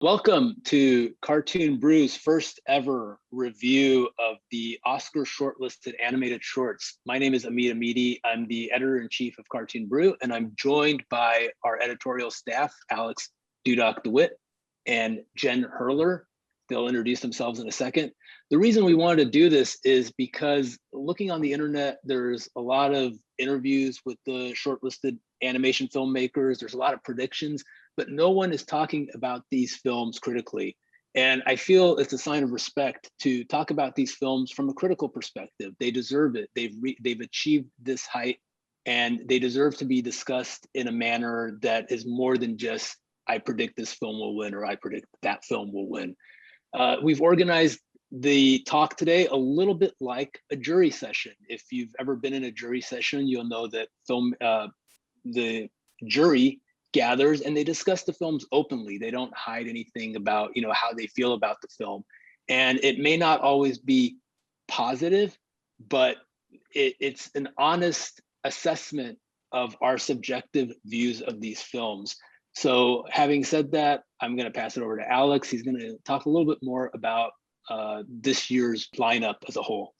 Welcome to Cartoon Brew's first ever review of the Oscar-Shortlisted animated shorts. My name is Amid Amidi. I'm the editor-in-chief of Cartoon Brew, and I'm joined by our editorial staff, Alex Dudok DeWitt and Jen Hurler. They'll introduce themselves in a second. The reason we wanted to do this is because looking on the internet, there's a lot of interviews with the shortlisted animation filmmakers. There's a lot of predictions, but no one is talking about these films critically. And I feel it's a sign of respect to talk about these films from a critical perspective. They deserve it. They've achieved this height, and they deserve to be discussed in a manner that is more than just, I predict this film will win or I predict that film will win. We've organized the talk today a little bit like a jury session. If you've ever been in a jury session, you'll know that the jury gathers and they discuss the films openly. They don't hide anything about how they feel about the film. And it may not always be positive, but it's an honest assessment of our subjective views of these films. So having said that, I'm going to pass it over to Alex. He's going to talk a little bit more about this year's lineup as a whole.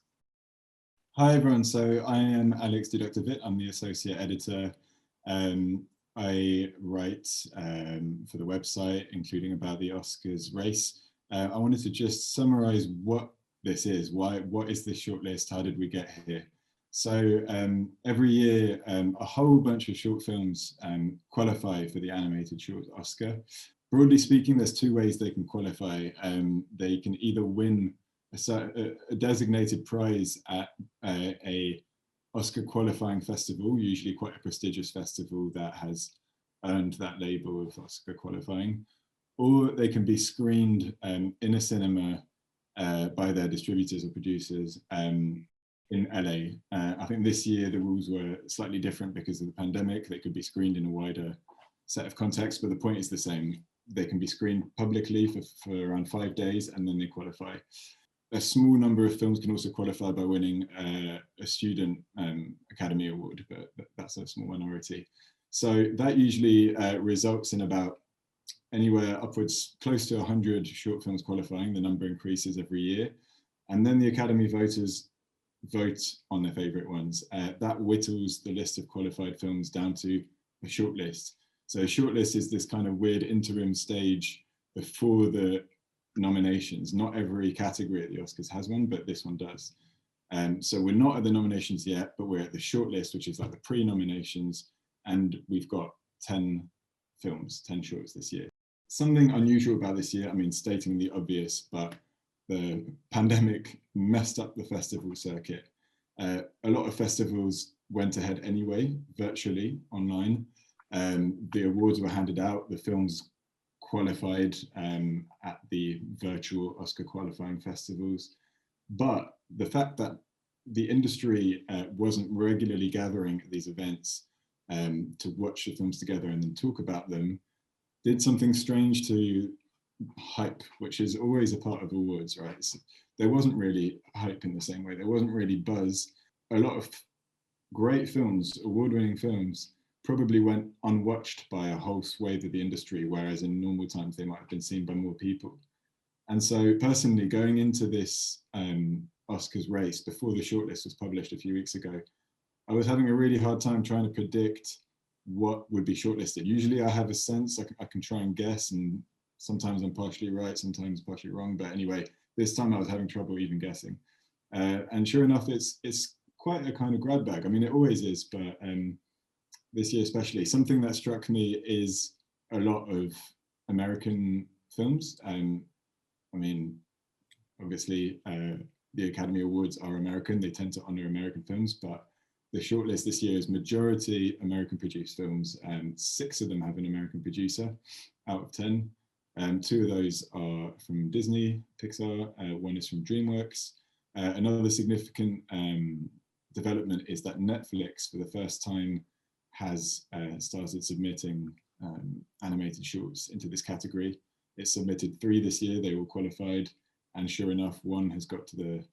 Hi everyone, so I am Alex Dudok. I'm the associate editor. I write for the website, including about the Oscars race. I wanted to just summarize what this is. What is this shortlist? How did we get here? So every year, a whole bunch of short films qualify for the animated short Oscar. Broadly speaking, there's two ways they can qualify. They can either win a designated prize at a Oscar qualifying festival, usually quite a prestigious festival that has earned that label of Oscar qualifying, or they can be screened in a cinema by their distributors or producers in LA. I think this year the rules were slightly different because of the pandemic. They could be screened in a wider set of contexts, but the point is the same. They can be screened publicly for around 5 days and then they qualify. A small number of films can also qualify by winning a student Academy Award, but that's a small minority. So that usually results in about anywhere upwards close to 100 short films qualifying. The number increases every year. And then the Academy voters vote on their favorite ones. That whittles the list of qualified films down to a shortlist. So a shortlist is this kind of weird interim stage before the nominations. Not every category at the Oscars has one, but this one does. So we're not at the nominations yet, but we're at the shortlist, which is like the pre-nominations, and we've got 10 films, 10 shorts this year. Something unusual about this year, I mean, stating the obvious, but the pandemic messed up the festival circuit. A lot of festivals went ahead anyway, virtually, online. The awards were handed out, the films qualified at the virtual Oscar qualifying festivals. But the fact that the industry wasn't regularly gathering at these events to watch the films together and then talk about them did something strange to hype, which is always a part of awards, right? So there wasn't really hype in the same way. There wasn't really buzz. A lot of great films, award-winning films, probably went unwatched by a whole swathe of the industry, whereas in normal times they might have been seen by more people. And so personally, going into this Oscars race before the shortlist was published a few weeks ago, I was having a really hard time trying to predict what would be shortlisted. Usually I have a sense, I can try and guess, and sometimes I'm partially right, sometimes partially wrong, but anyway, this time I was having trouble even guessing. And sure enough, it's quite a kind of grab bag. I mean, it always is, but this year especially. Something that struck me is a lot of American films. I mean, obviously the Academy Awards are American. They tend to honor American films, but the shortlist this year is majority American produced films. 6 of them have an American producer out of 10. 2 of those are from Disney, Pixar, 1 is from DreamWorks. Another significant development is that Netflix, for the first time, has started submitting animated shorts into this category. It submitted 3 this year, they all qualified, and sure enough, 1 has got to the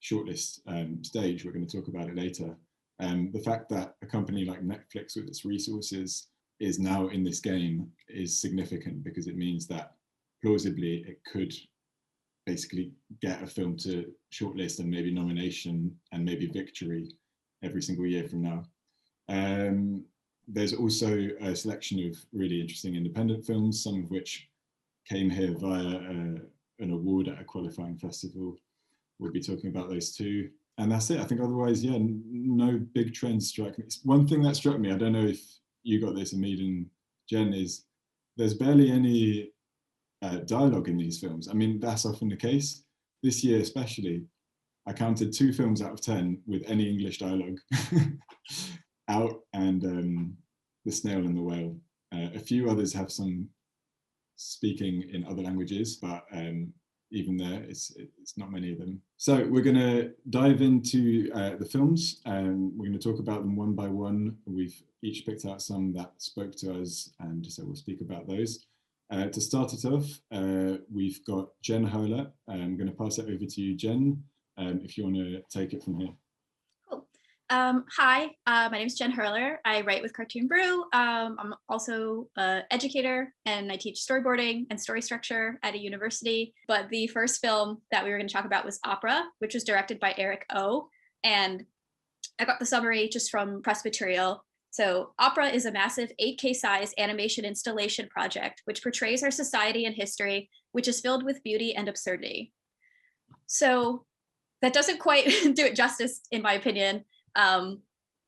shortlist stage. We're going to talk about it later. The fact that a company like Netflix with its resources is now in this game is significant because it means that plausibly it could basically get a film to shortlist and maybe nomination and maybe victory every single year from now. There's also a selection of really interesting independent films, some of which came here via an award at a qualifying festival. We'll be talking about those too. And that's it. I think otherwise, yeah, no big trends struck me. One thing that struck me, I don't know if you got this, Amid and Jen, is there's barely any dialogue in these films. I mean, that's often the case. This year especially, I counted 2 films out of 10 with any English dialogue. Out and The Snail and the Whale. A few others have some speaking in other languages, but even there, it's not many of them. So we're going to dive into the films, and we're going to talk about them one by one. We've each picked out some that spoke to us, and so we'll speak about those. To start it off, we've got Jen Hurler. I'm going to pass it over to you, Jen, if you want to take it from here. Hi, my name is Jen Hurler. I write with Cartoon Brew. I'm also an educator, and I teach storyboarding and story structure at a university. But the first film that we were going to talk about was Opera, which was directed by Eric O. And I got the summary just from press material. So Opera is a massive 8K size animation installation project which portrays our society and history, which is filled with beauty and absurdity. So that doesn't quite do it justice, in my opinion.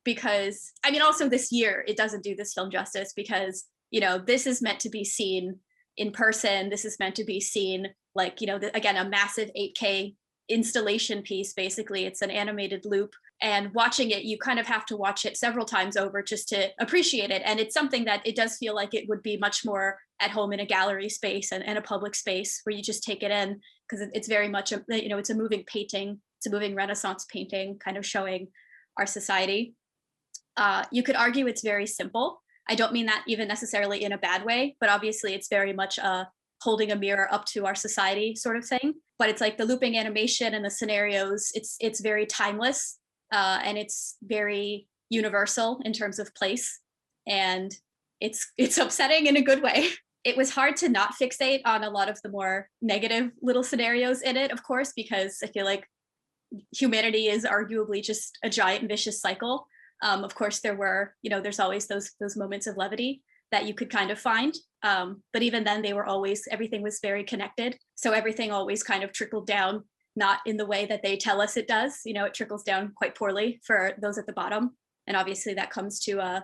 Because I mean, also this year, it doesn't do this film justice because, you know, this is meant to be seen in person. This is meant to be seen like, you know, again, a massive 8K installation piece. Basically, it's an animated loop, and watching it, you kind of have to watch it several times over just to appreciate it. And it's something that it does feel like it would be much more at home in a gallery space and a public space where you just take it in, because it's very much, you know, it's a moving painting. It's a moving Renaissance painting kind of showing our society. You could argue it's very simple. I don't mean that even necessarily in a bad way, but obviously it's very much holding a mirror up to our society sort of thing. But it's like the looping animation and the scenarios, it's very timeless, and it's very universal in terms of place. And it's upsetting in a good way. It was hard to not fixate on a lot of the more negative little scenarios in it, of course, because I feel like humanity is arguably just a giant vicious cycle. Of course, there were, you know, there's always those moments of levity that you could kind of find. But even then, everything was very connected. So everything always kind of trickled down, not in the way that they tell us it does. You know, it trickles down quite poorly for those at the bottom. And obviously that comes to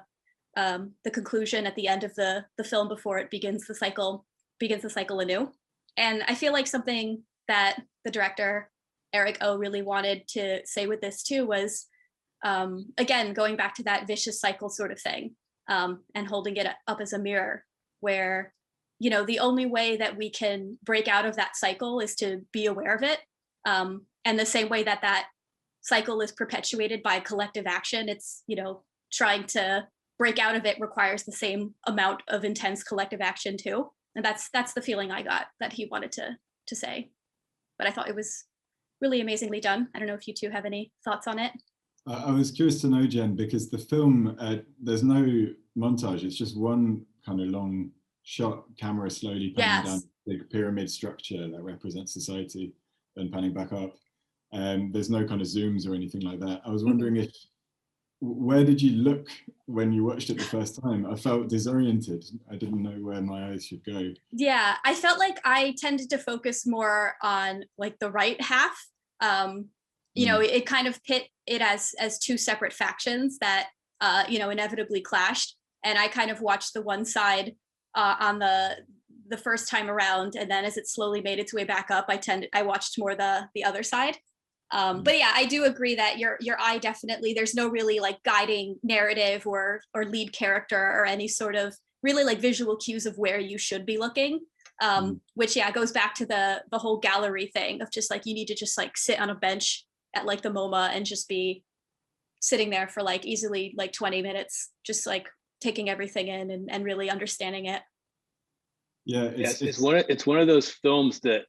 the conclusion at the end of the film before it begins the cycle anew. And I feel like something that the director, Eric O, really wanted to say with this too was, again, going back to that vicious cycle sort of thing, and holding it up as a mirror where, you know, the only way that we can break out of that cycle is to be aware of it. And the same way that that cycle is perpetuated by collective action, it's, you know, trying to break out of it requires the same amount of intense collective action too. And that's the feeling I got that he wanted to say. But I thought it was really amazingly done. I don't know if you two have any thoughts on it. I was curious to know, Jen, because the film, there's no montage. It's just one kind of long shot, camera slowly panning down the big pyramid structure that represents society and panning back up. There's no kind of zooms or anything like that. I was wondering where did you look when you watched it the first time? I felt disoriented. I didn't know where my eyes should go. Yeah, I felt like I tended to focus more on like the right half. You know, it kind of pit it as two separate factions that, you know, inevitably clashed. And I kind of watched the one side on the first time around. And then as it slowly made its way back up, I watched more the other side. But yeah, I do agree that your eye definitely, there's no really like guiding narrative or lead character or any sort of really like visual cues of where you should be looking. Which yeah, goes back to the whole gallery thing of just like, you need to just like sit on a bench at like the MoMA and just be sitting there for like easily like 20 minutes, just like taking everything in and really understanding it. Yeah, it's one of those films that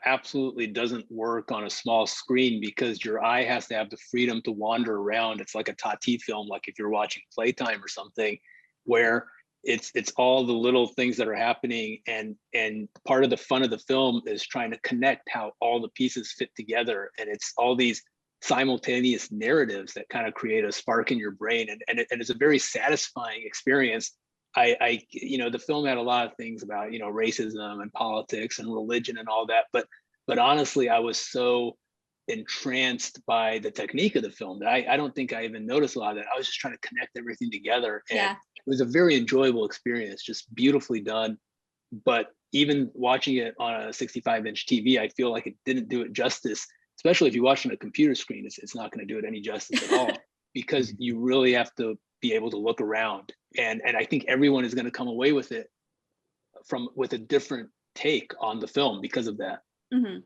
absolutely doesn't work on a small screen because your eye has to have the freedom to wander around. It's like a Tati film, like if you're watching Playtime or something, where it's all the little things that are happening, and part of the fun of the film is trying to connect how all the pieces fit together, and it's all these simultaneous narratives that kind of create a spark in your brain, and it's a very satisfying experience. The film had a lot of things about racism and politics and religion and all that, but honestly, I was so entranced by the technique of the film that I don't think I even noticed a lot of that. I was just trying to connect everything together, and it was a very enjoyable experience, just beautifully done. But even watching it on a 65-inch TV, I feel like it didn't do it justice, especially if you watch on a computer screen. It's not going to do it any justice at all, because you really have to be able to look around, and I think everyone is going to come away with it with a different take on the film because of that. Mm-hmm.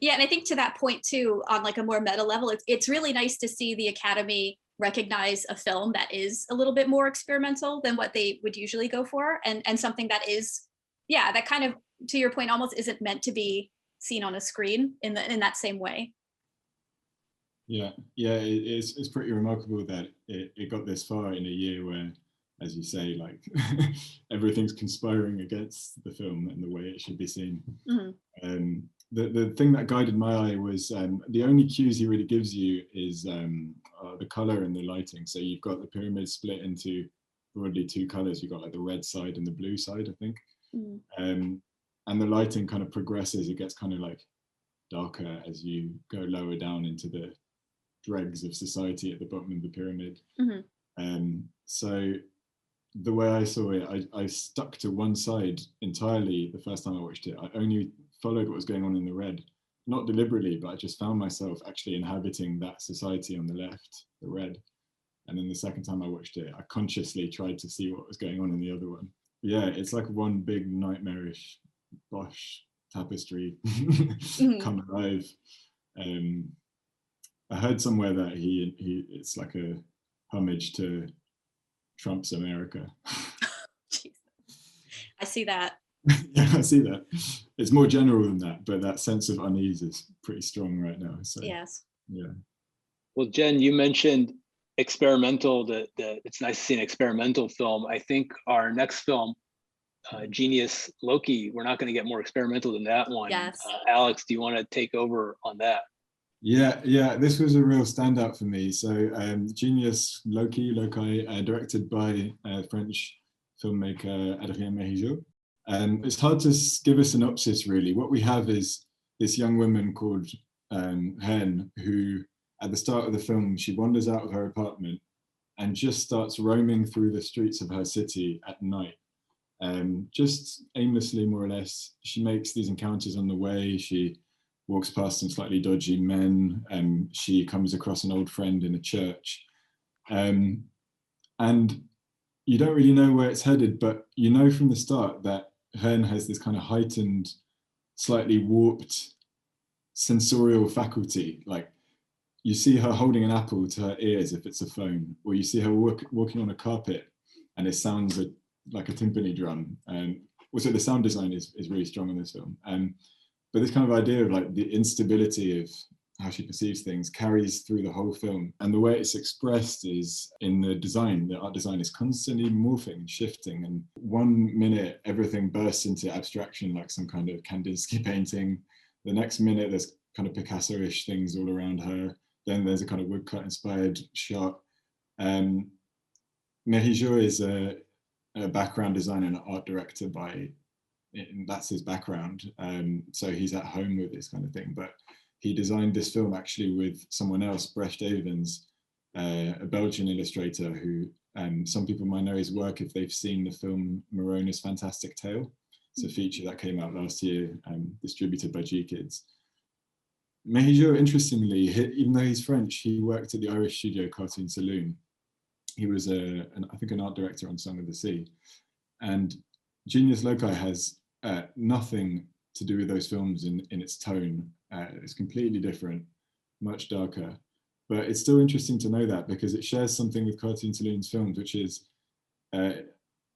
Yeah, and I think to that point too, on like a more meta level, it's really nice to see the Academy recognize a film that is a little bit more experimental than what they would usually go for, and something that is, that kind of, to your point, almost isn't meant to be seen on a screen in that same way. Yeah, it's pretty remarkable that it got this far in a year where, as you say, like everything's conspiring against the film and the way it should be seen. Mm-hmm. The thing that guided my eye was the only cues he really gives you is the color and the lighting. So you've got the pyramid split into broadly two colors. You've got like the red side and the blue side, I think. Mm-hmm. And the lighting kind of progresses. It gets kind of like darker as you go lower down into the dregs of society at the bottom of the pyramid. Mm-hmm. So the way I saw it, I stuck to one side entirely the first time I watched it. I only followed what was going on in the red, not deliberately, but I just found myself actually inhabiting that society on the left, the red. And then the second time I watched it, I consciously tried to see what was going on in the other one. Yeah, it's like one big nightmarish Bosch tapestry come alive. I heard somewhere that it's like a homage to Trump's America. I see that. Yeah, I see that. It's more general than that, but that sense of unease is pretty strong right now. So yes. Yeah. Well, Jen, you mentioned experimental. It's nice to see an experimental film. I think our next film, Genius Loci, we're not going to get more experimental than that one. Yes. Alex, do you want to take over on that? Yeah, this was a real standout for me. So Genius Loci, directed by French filmmaker Adrien Mehijo. It's hard to give a synopsis, really. What we have is this young woman called Hen, who at the start of the film, she wanders out of her apartment and just starts roaming through the streets of her city at night. Just aimlessly, more or less. She makes these encounters on the way. She walks past some slightly dodgy men, and she comes across an old friend in a church. And you don't really know where it's headed, but you know from the start that Hen has this kind of heightened, slightly warped sensorial faculty. Like you see her holding an apple to her ear as if it's a phone, or you see her walking on a carpet and it sounds like a timpani drum. And also the sound design is really strong in this film. But this kind of idea of like the instability of how she perceives things carries through the whole film. And the way it's expressed is in the design. The art design is constantly morphing and shifting. And 1 minute, everything bursts into abstraction, like some kind of Kandinsky painting. The next minute, there's kind of Picasso-ish things all around her. Then there's a kind of woodcut inspired shot. Mehijo is a background designer and art director that's his background. So he's at home with this kind of thing. But he designed this film actually with someone else, Brecht Evans, a Belgian illustrator who some people might know his work if they've seen the film Morona's Fantastic Tale. It's a feature that came out last year, distributed by G Kids. Mehijo, interestingly, even though he's French, he worked at the Irish studio Cartoon Saloon. He was, I think, an art director on Song of the Sea. And Genius Loci has nothing to do with those films in its tone. It's completely different, much darker. But it's still interesting to know that because it shares something with Cartoon Saloon's films, which is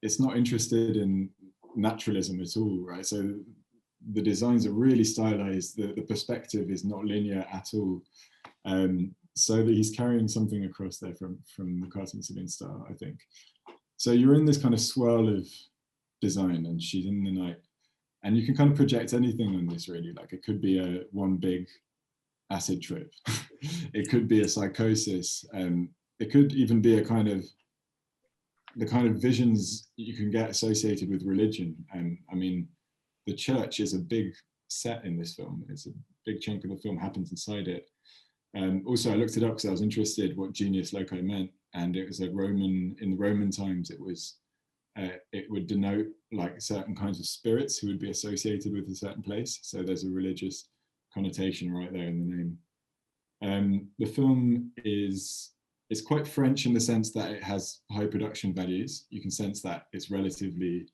it's not interested in naturalism at all, right? So the designs are really stylized. The perspective is not linear at all. So that he's carrying something across there from the Cartoon Saloon style, I think. So you're in this kind of swirl of design, and she's in the night, and you can kind of project anything on this, really. Like, it could be one big acid trip. It could be a psychosis. It could even be the kind of visions you can get associated with religion. And I mean, the church is a big set in this film. It's a big chunk of the film happens inside it. Also, I looked it up because I was interested what genius loci meant, and it was in the Roman times, it would denote like certain kinds of spirits who would be associated with a certain place. So there's a religious connotation right there in the name. The film is quite French in the sense that it has high production values. You can sense that it's relatively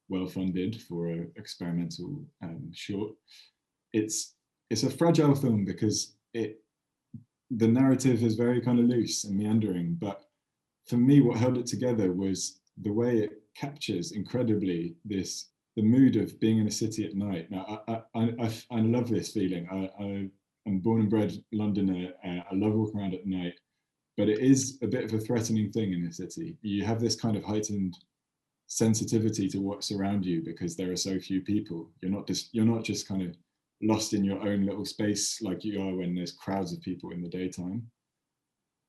well funded for an experimental short. It's a fragile film because the narrative is very kind of loose and meandering, but for me, what held it together was the way it captures incredibly the mood of being in a city at night. Now, I love this feeling. I'm born and bred Londoner. I love walking around at night, but it is a bit of a threatening thing in a city. You have this kind of heightened sensitivity to what's around you because there are so few people. You're not just kind of lost in your own little space like you are when there's crowds of people in the daytime.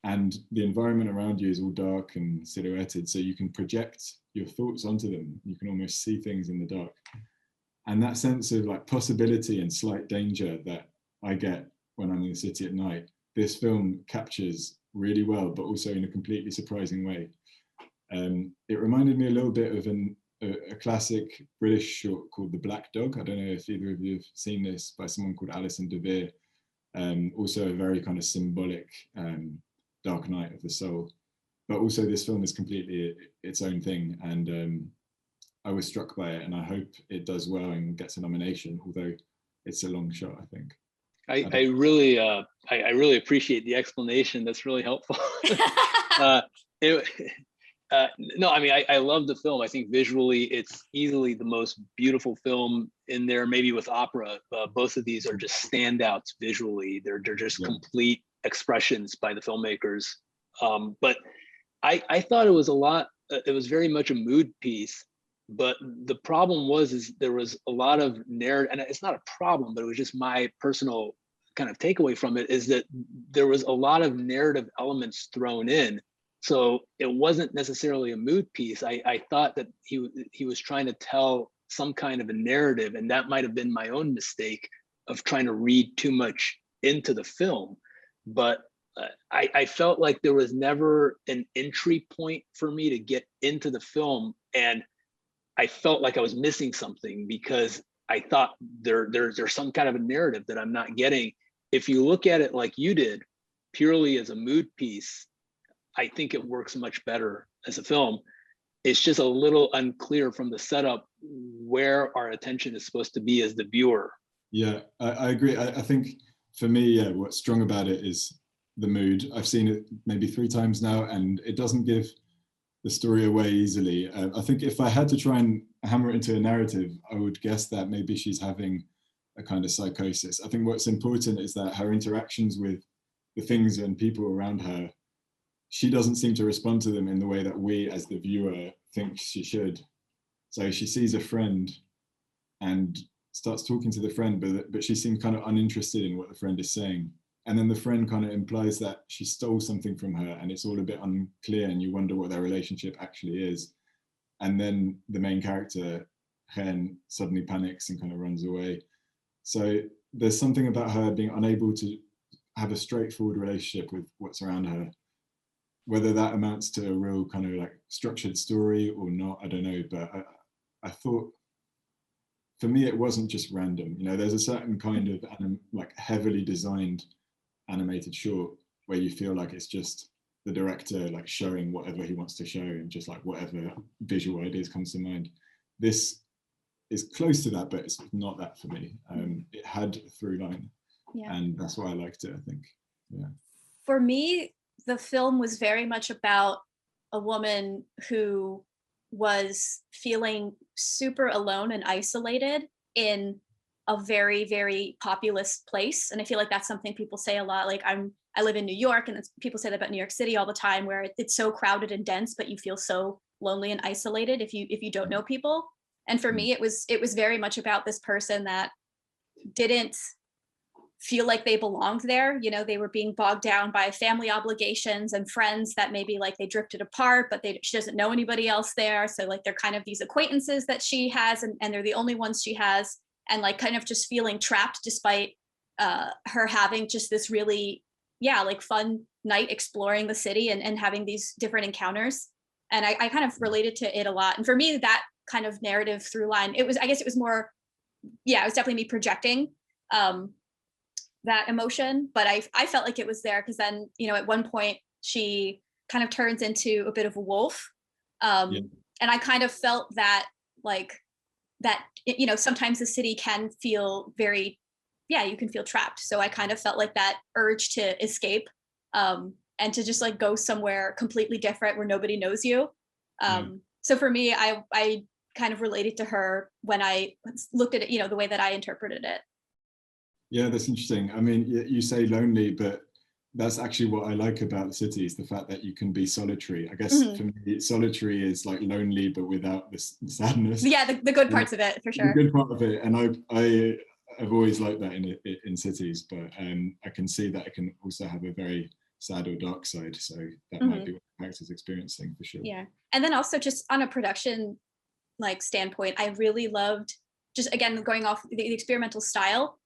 And the environment around you is all dark and silhouetted, so you can project your thoughts onto them. You can almost see things in the dark. And that sense of like possibility and slight danger that I get when I'm in the city at night, this film captures really well, but also in a completely surprising way. It reminded me a little bit of a classic British short called The Black Dog. I don't know if either of you have seen this, by someone called Alison DeVere. Also a very kind of symbolic dark night of the soul. But also this film is completely its own thing. And I was struck by it, and I hope it does well and gets a nomination, although it's a long shot, I think. I really appreciate the explanation. That's really helpful. No, I mean, I love the film. I think visually it's easily the most beautiful film in there, maybe with opera. Both of these are just standouts visually. They're just complete expressions by the filmmakers. But I thought it was very much a mood piece. But the problem is there was a lot of narrative, and it's not a problem, but it was just my personal kind of takeaway from it, is that there was a lot of narrative elements thrown in. So it wasn't necessarily a mood piece. I thought that he was trying to tell some kind of a narrative, and that might have been my own mistake of trying to read too much into the film. But I felt like there was never an entry point for me to get into the film, and I felt like I was missing something because I thought there's some kind of a narrative that I'm not getting. If you look at it like you did, purely as a mood piece, I think it works much better as a film. It's just a little unclear from the setup where our attention is supposed to be as the viewer. Yeah, I agree. I think for me, yeah, what's strong about it is the mood. I've seen it maybe 3 times now, and it doesn't give the story away easily. I think if I had to try and hammer it into a narrative, I would guess that maybe she's having a kind of psychosis. I think what's important is that her interactions with the things and people around her, she doesn't seem to respond to them in the way that we as the viewer think she should. So she sees a friend and starts talking to the friend, but she seems kind of uninterested in what the friend is saying. And then the friend kind of implies that she stole something from her, and it's all a bit unclear, and you wonder what their relationship actually is. And then the main character, Hen, suddenly panics and kind of runs away. So there's something about her being unable to have a straightforward relationship with what's around her. Whether that amounts to a real kind of like structured story or not, I don't know. But I thought, for me, it wasn't just random. You know, there's a certain kind of like heavily designed animated short where you feel like it's just the director like showing whatever he wants to show and just like whatever visual ideas comes to mind. This is close to that, but it's not that for me. It had a through line, and that's why I liked it, I think. Yeah. For me, the film was very much about a woman who was feeling super alone and isolated in a very, very populous place. And I feel like that's something people say a lot. Like I live in New York, and people say that about New York City all the time, where it's so crowded and dense, but you feel so lonely and isolated if you don't know people. And for me, it was very much about this person that didn't feel like they belonged there. You know, they were being bogged down by family obligations and friends that maybe like they drifted apart, but she doesn't know anybody else there. So like they're kind of these acquaintances that she has, and they're the only ones she has, and like kind of just feeling trapped despite her having just this really, like fun night exploring the city and having these different encounters. And I kind of related to it a lot. And for me, that kind of narrative through line, it was more, it was definitely me projecting that emotion, but I felt like it was there because then, you know, at one point she kind of turns into a bit of a wolf. And I kind of felt that you know, sometimes the city can feel very, you can feel trapped. So I kind of felt like that urge to escape and to just like go somewhere completely different where nobody knows you. So for me, I kind of related to her when I looked at it, you know, the way that I interpreted it. Yeah, that's interesting. I mean, you say lonely, but that's actually what I like about the city, is the fact that you can be solitary. I guess for me, solitary is like lonely, but without the sadness. Yeah, the good parts of it, for sure. The good part of it. And I've always liked that in cities, but I can see that it can also have a very sad or dark side. So that might be what the character's experiencing, for sure. Yeah. And then also just on a production like standpoint, I really loved, just again, going off the experimental style.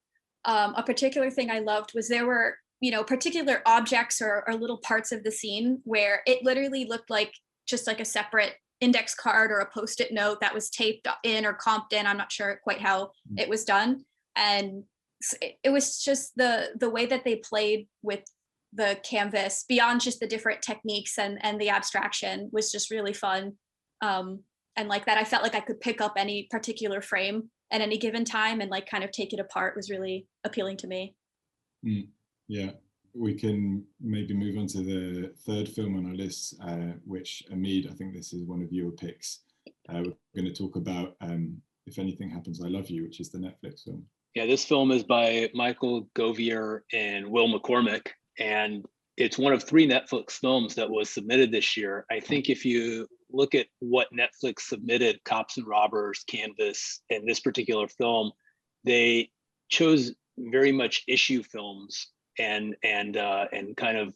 A particular thing I loved was there were, you know, particular objects or little parts of the scene where it literally looked like just like a separate index card or a Post-it note that was taped in or comped in. I'm not sure quite how it was done. And it was just the way that they played with the canvas beyond just the different techniques and the abstraction was just really fun. And like that, I felt like I could pick up any particular frame at any given time and like kind of take it apart was really appealing to me. Yeah, we can maybe move on to the third film on our list, which Amid, I think this is one of your picks. We're going to talk about If Anything Happens, I Love You, which is the Netflix film. Yeah, this film is by Michael Govier and Will McCormick, and it's one of 3 Netflix films that was submitted this year. I think if you look at what Netflix submitted, Cops and Robbers, Canvas, and this particular film, they chose very much issue films and kind of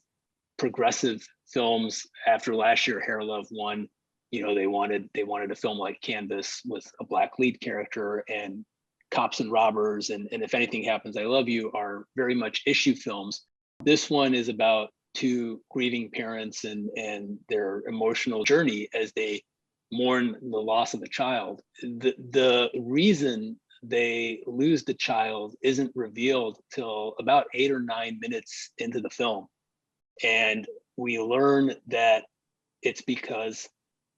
progressive films. After last year, Hair Love won. You know, they wanted a film like Canvas with a Black lead character, and Cops and Robbers and If Anything Happens, I Love You are very much issue films. This one is about 2 grieving parents and their emotional journey as they mourn the loss of a child. The reason they lose the child isn't revealed till about 8 or 9 minutes into the film. And we learn that it's because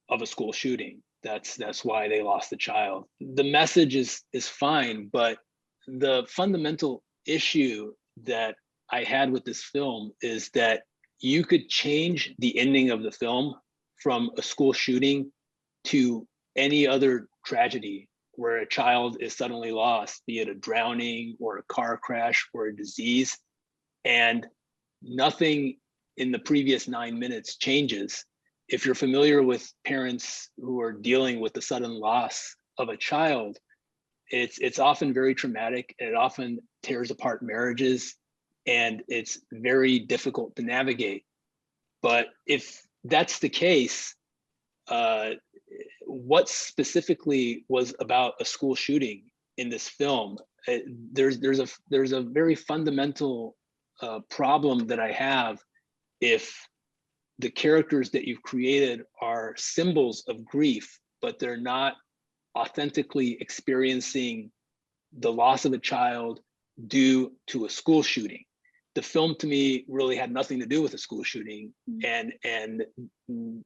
of a school shooting. That's why they lost the child. The message is fine, but the fundamental issue that I had with this film is that you could change the ending of the film from a school shooting to any other tragedy where a child is suddenly lost, be it a drowning or a car crash or a disease, and nothing in the previous 9 minutes changes. If you're familiar with parents who are dealing with the sudden loss of a child, it's often very traumatic, and it often tears apart marriages, and it's very difficult to navigate. But if that's the case, what specifically was about a school shooting in this film? There's a very fundamental problem that I have if the characters that you've created are symbols of grief, but they're not authentically experiencing the loss of a child due to a school shooting. The film to me really had nothing to do with a school shooting. And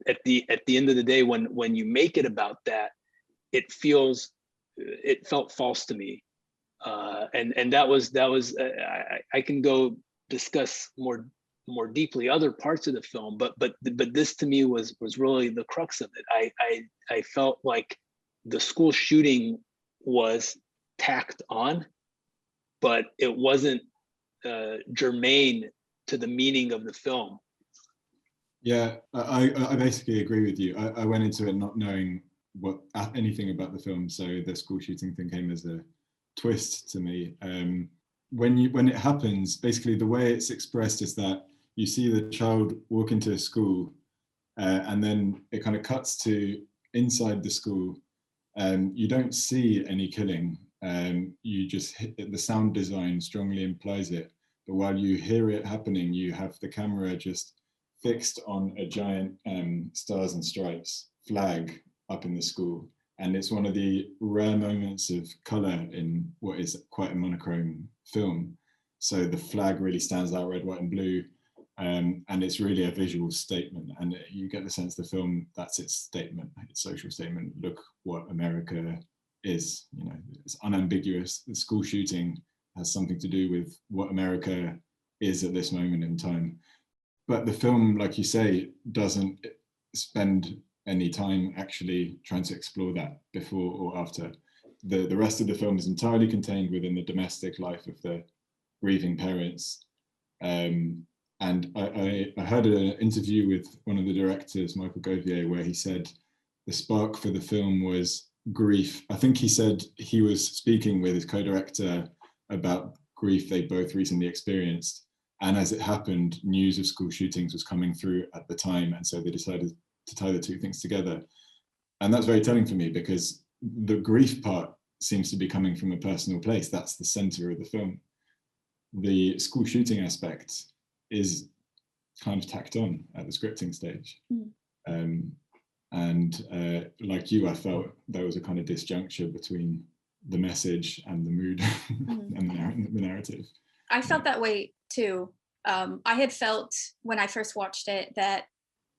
at the end of the day, when you make it about that, it felt false to me. And that was I can go discuss more deeply other parts of the film, but this to me was really the crux of it. I felt like the school shooting was tacked on, but it wasn't germane to the meaning of the film. Yeah, I basically agree with you. I went into it not knowing anything about the film, so the school shooting thing came as a twist to me. When it happens, basically the way it's expressed is that you see the child walk into a school, and then it kind of cuts to inside the school. You don't see any killing. You just the sound design strongly implies it. But while you hear it happening, you have the camera just fixed on a giant stars and stripes flag up in the school. And it's one of the rare moments of color in what is quite a monochrome film. So the flag really stands out, red, white, and blue. And it's really a visual statement. And you get the sense the film, that's its statement, its social statement. Look what America is, you know, it's unambiguous. The school shooting has something to do with what America is at this moment in time. But the film, like you say, doesn't spend any time actually trying to explore that before or after. The rest of the film is entirely contained within the domestic life of the grieving parents. And I heard an interview with one of the directors, Michael Govier, where he said the spark for the film was grief. I think he said he was speaking with his co-director about grief they both recently experienced. And as it happened, news of school shootings was coming through at the time. And so they decided to tie the two things together. And that's very telling for me because the grief part seems to be coming from a personal place. That's the center of the film. The school shooting aspect is kind of tacked on at the scripting stage. Like you, I felt there was a kind of disjuncture between the message and the mood and the narrative. I felt that way too. I had felt when I first watched it that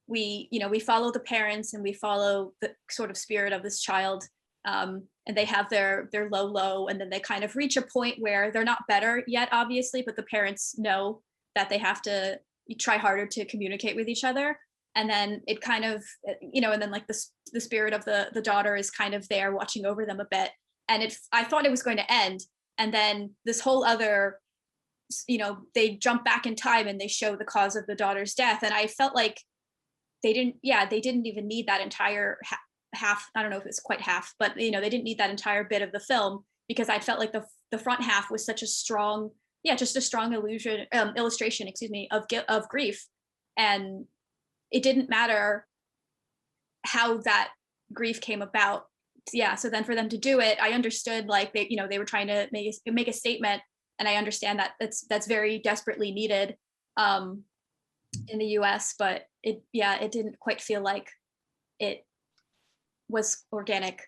we follow the parents and we follow the sort of spirit of this child, and they have their low, and then they kind of reach a point where they're not better yet, obviously, but the parents know that they have to try harder to communicate with each other. And then it kind of, and then like the spirit of the daughter is kind of there watching over them a bit. And I thought it was going to end. And then this whole other, they jump back in time and they show the cause of the daughter's death. And I felt like they didn't even need that entire half. I don't know if it's quite half, but they didn't need that entire bit of the film, because I felt like the front half was such a strong, just a strong illustration, of grief. And it didn't matter how that grief came about. So then for them to do it, I understood like they were trying to make a statement, and I understand that that's very desperately needed in the US, but it didn't quite feel like it was organic.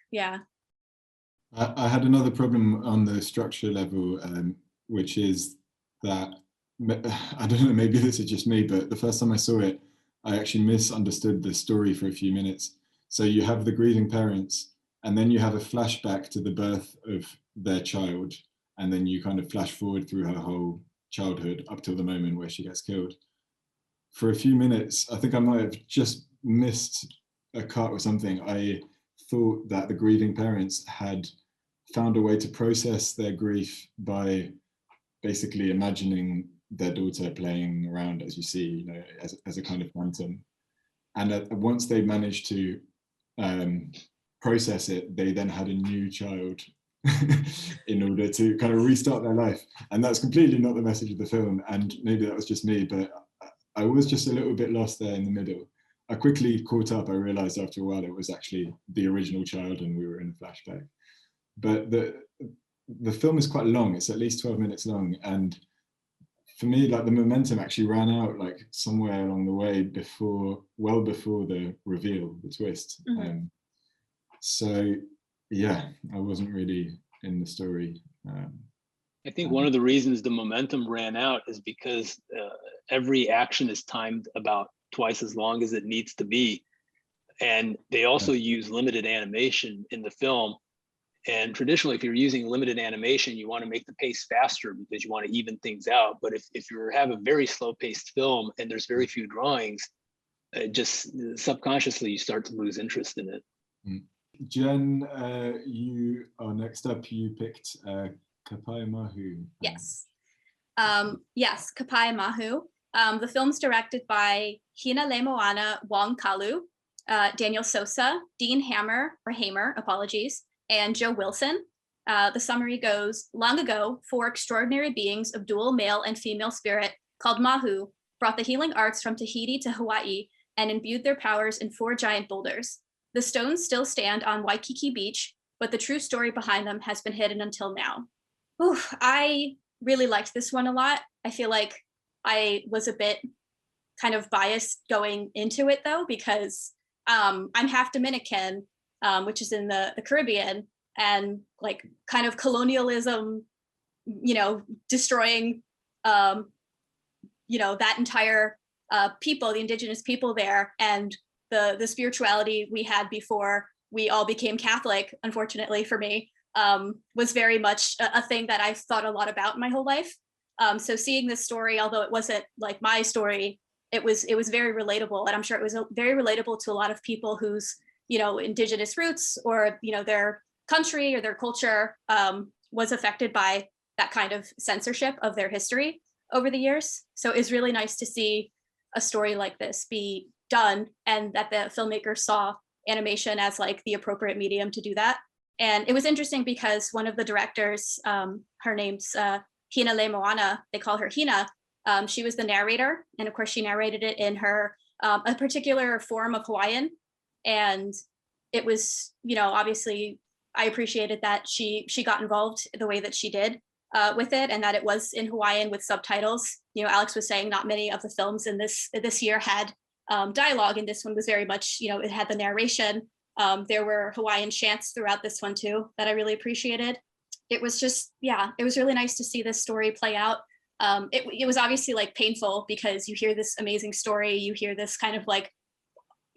I had another problem on the structure level, which is that, I don't know, maybe this is just me, but the first time I saw it, I actually misunderstood the story for a few minutes. So you have the grieving parents, and then you have a flashback to the birth of their child, and then you kind of flash forward through her whole childhood up till the moment where she gets killed. For a few minutes, I think I might have just missed a cut or something. I thought that the grieving parents had found a way to process their grief by basically imagining their daughter playing around, as you see, as a kind of phantom. And once they managed to process it, they then had a new child in order to kind of restart their life. And that's completely not the message of the film. And maybe that was just me, but I was just a little bit lost there in the middle. I quickly caught up. I realized after a while it was actually the original child and we were in a flashback. But the film is quite long. It's at least 12 minutes long. And for me, like, the momentum actually ran out like somewhere along the way well before the reveal, the twist. So yeah, I wasn't really in the story. I think one of the reasons the momentum ran out is because every action is timed about twice as long as it needs to be. And they also use limited animation in the film. And traditionally, if you're using limited animation, you want to make the pace faster because you want to even things out. But if you have a very slow paced film and there's very few drawings, just subconsciously you start to lose interest in it. Jen, you are next up. You picked Kapaemahu. Yes. Yes, Kapaemahu. The film's directed by Hina Lemoana Wong Kalu, Daniel Sosa, Dean Hamer, apologies, and Joe Wilson. The summary goes, long ago, 4 extraordinary beings of dual male and female spirit called Mahu brought the healing arts from Tahiti to Hawaii and imbued their powers in 4 giant boulders. The stones still stand on Waikiki Beach, but the true story behind them has been hidden until now. Oof, I really liked this one a lot. I feel like I was a bit kind of biased going into it though, because I'm half Dominican, which is in the Caribbean, and like kind of colonialism, destroying, that entire people, the indigenous people there, and the spirituality we had before we all became Catholic, unfortunately for me, was very much a thing that I've thought a lot about my whole life. So seeing this story, although it wasn't like my story, it was very relatable, and I'm sure it was very relatable to a lot of people whose indigenous roots or their country or their culture was affected by that kind of censorship of their history over the years. So it's really nice to see a story like this be done, and that the filmmakers saw animation as like the appropriate medium to do that. And it was interesting because one of the directors, her name's Hina Lemoana, they call her Hina. She was the narrator, and of course she narrated it in her a particular form of Hawaiian. And it was, obviously I appreciated that she got involved the way that she did with it, and that it was in Hawaiian with subtitles. Alex was saying not many of the films in this year had dialogue, and this one was very much, it had the narration. There were Hawaiian chants throughout this one too that I really appreciated. It was just, it was really nice to see this story play out. It was obviously like painful because you hear this amazing story, you hear this kind of like,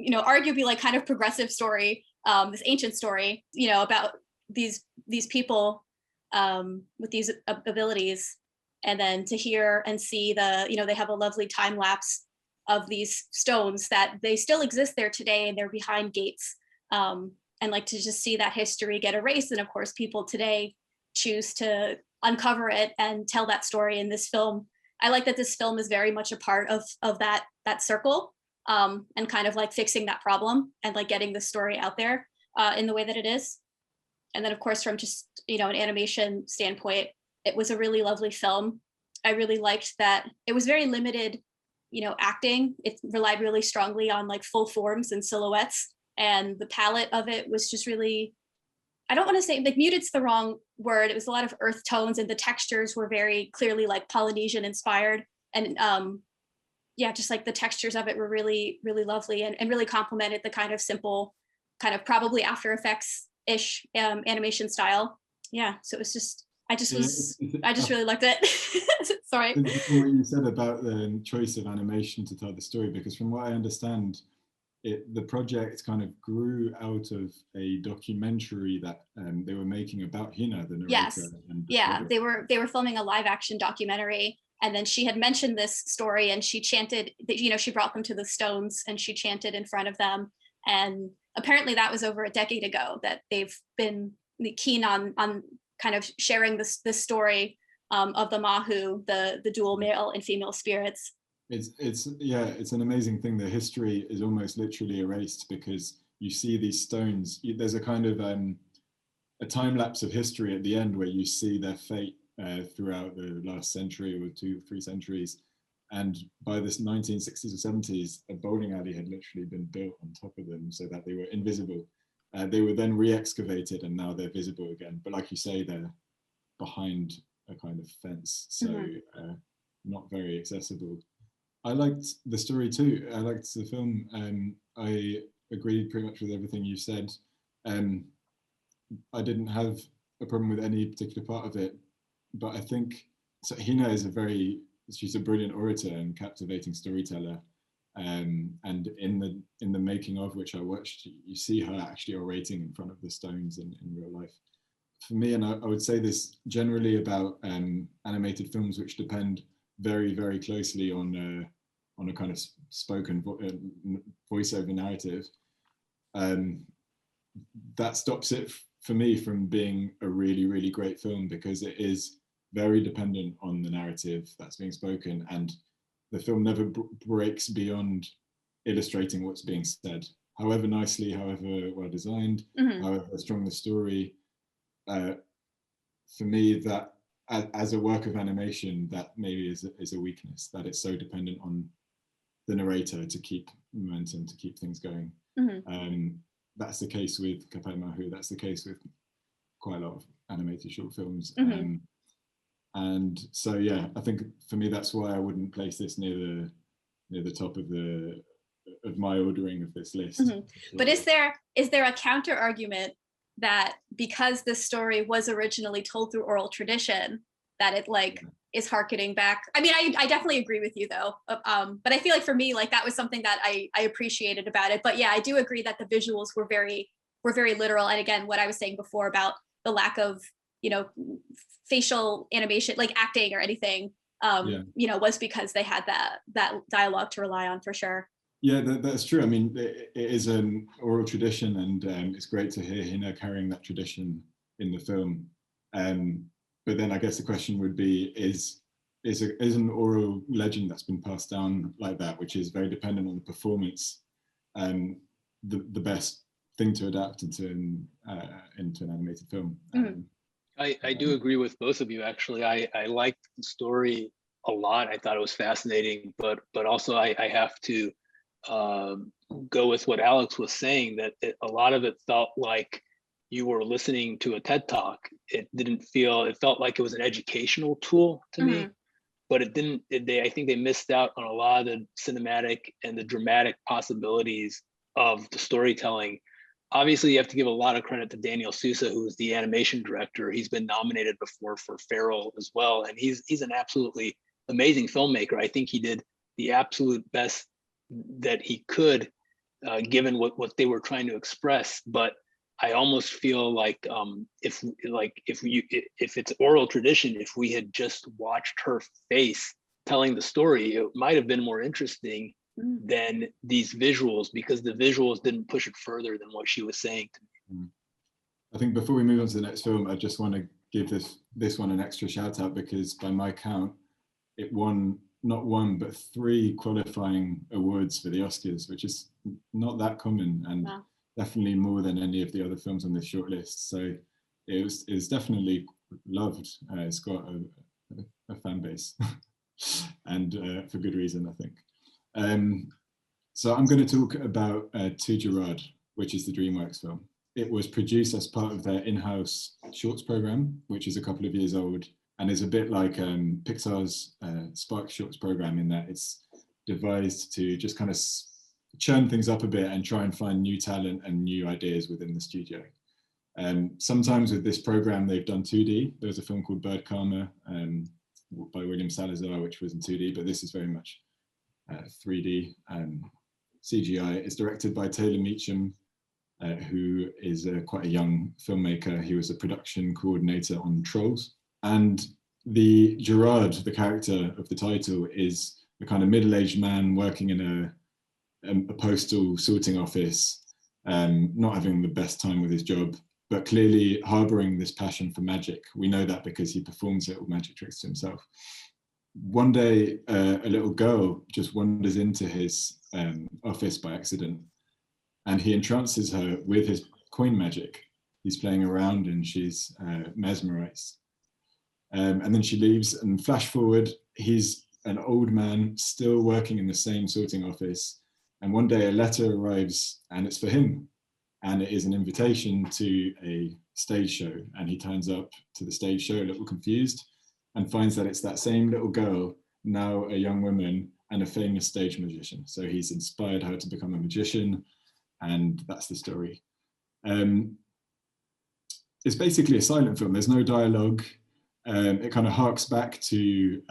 arguably like kind of progressive story, this ancient story, about these people with these abilities, and then to hear and see they have a lovely time lapse of these stones that they still exist there today, and they're behind gates, and like to just see that history get erased. And of course people today choose to uncover it and tell that story in this film. I like that this film is very much a part of that circle, and kind of like fixing that problem and like getting the story out there in the way that it is. And then of course from just an animation standpoint, it was a really lovely film. I really liked that it was very limited acting. It relied really strongly on like full forms and silhouettes, and the palette of it was just really, I don't want to say like muted's the wrong word. It was a lot of earth tones, and the textures were very clearly like Polynesian inspired. And just like the textures of it were really, really lovely, and really complemented the kind of simple, kind of probably After Effects-ish animation style. Yeah, so it was just, I just really liked it. Sorry. What you said about the choice of animation to tell the story, because from what I understand, the project kind of grew out of a documentary that they were making about Hina, the narrator. Yes. Yeah, they were filming a live action documentary, and then she had mentioned this story, and she chanted, she brought them to the stones and she chanted in front of them. And apparently that was over a decade ago that they've been keen on kind of sharing this story of the Mahu, the dual male and female spirits. It's an amazing thing. The history is almost literally erased because you see these stones. There's a kind of a time lapse of history at the end where you see their fate throughout the last century or 2-3 centuries. And by the 1960s or 70s, a bowling alley had literally been built on top of them so that they were invisible. They were then re-excavated, and now they're visible again. But like you say, they're behind a kind of fence, so not very accessible. I liked the story too. I liked the film. I agreed pretty much with everything you said. I didn't have a problem with any particular part of it, but I think so Hina is she's a brilliant orator and captivating storyteller. And in the making of, which I watched, you see her actually orating in front of the stones in real life. For me, and I would say this generally about animated films which depend very, very closely on a kind of spoken voiceover narrative, that stops it for me from being a really, really great film, because it is very dependent on the narrative that's being spoken. And the film never breaks beyond illustrating what's being said, however nicely, however well designed, however strong the story. For me, that as a work of animation, that maybe is a weakness, that it's so dependent on the narrator to keep momentum, to keep things going. That's the case with Kapaemahu, that's the case with quite a lot of animated short films. And so, yeah, I think for me, that's why I wouldn't place this near the top of my ordering of this list. But is there a counter argument that because this story was originally told through oral tradition, that it is harkening back? I mean, I definitely agree with you though. But I feel like for me, like that was something that I appreciated about it. But yeah, I do agree that the visuals were very literal. And again, what I was saying before about the lack of, facial animation, like acting or anything, was because they had that dialogue to rely on for sure. Yeah, that's true. I mean, it is an oral tradition, and it's great to hear Hina carrying that tradition in the film. But then I guess the question would be, is an oral legend that's been passed down like that, which is very dependent on the performance, the best thing to adapt into an animated film? I do agree with both of you, actually. I liked the story a lot. I thought it was fascinating, but also I have to go with what Alex was saying, that a lot of it felt like you were listening to a TED Talk. It felt like it was an educational tool to me, but it didn't, I think they missed out on a lot of the cinematic and the dramatic possibilities of the storytelling. Obviously, you have to give a lot of credit to Daniel Sousa, who is the animation director. He's been nominated before for Feral as well, and he's an absolutely amazing filmmaker. I think he did the absolute best that he could, given what they were trying to express. But I almost feel like if it's oral tradition, if we had just watched her face telling the story, it might have been more interesting than these visuals, because the visuals didn't push it further than what she was saying to me. I think before we move on to the next film, I just want to give this one an extra shout out, because by my count, it won not one but 3 qualifying awards for the Oscars, which is not that common, and definitely more than any of the other films on this shortlist. So it's definitely loved. It's got a fan base, and for good reason, I think. So I'm going to talk about To Gerard, which is the DreamWorks film. It was produced as part of their in-house shorts program, which is a couple of years old, and is a bit like Pixar's Spark Shorts program, in that it's devised to just kind of churn things up a bit and try and find new talent and new ideas within the studio. Sometimes with this program, they've done 2D. There's a film called Bird Karma by William Salazar, which was in 2D, but this is very much 3D CGI. It's directed by Taylor Meacham, who is quite a young filmmaker. He was a production coordinator on Trolls. And the Gerard, the character of the title, is a kind of middle-aged man working in a postal sorting office, not having the best time with his job, but clearly harboring this passion for magic. We know that because he performs little magic tricks to himself. One day, a little girl just wanders into his office by accident, and he entrances her with his coin magic. He's playing around and she's mesmerized. And then she leaves, and flash forward, he's an old man still working in the same sorting office. And one day a letter arrives, and it's for him. And it is an invitation to a stage show. And he turns up to the stage show a little confused, and finds that it's that same little girl, now a young woman and a famous stage magician. So he's inspired her to become a magician, and that's the story. It's basically a silent film. There's no dialogue. It kind of harks back to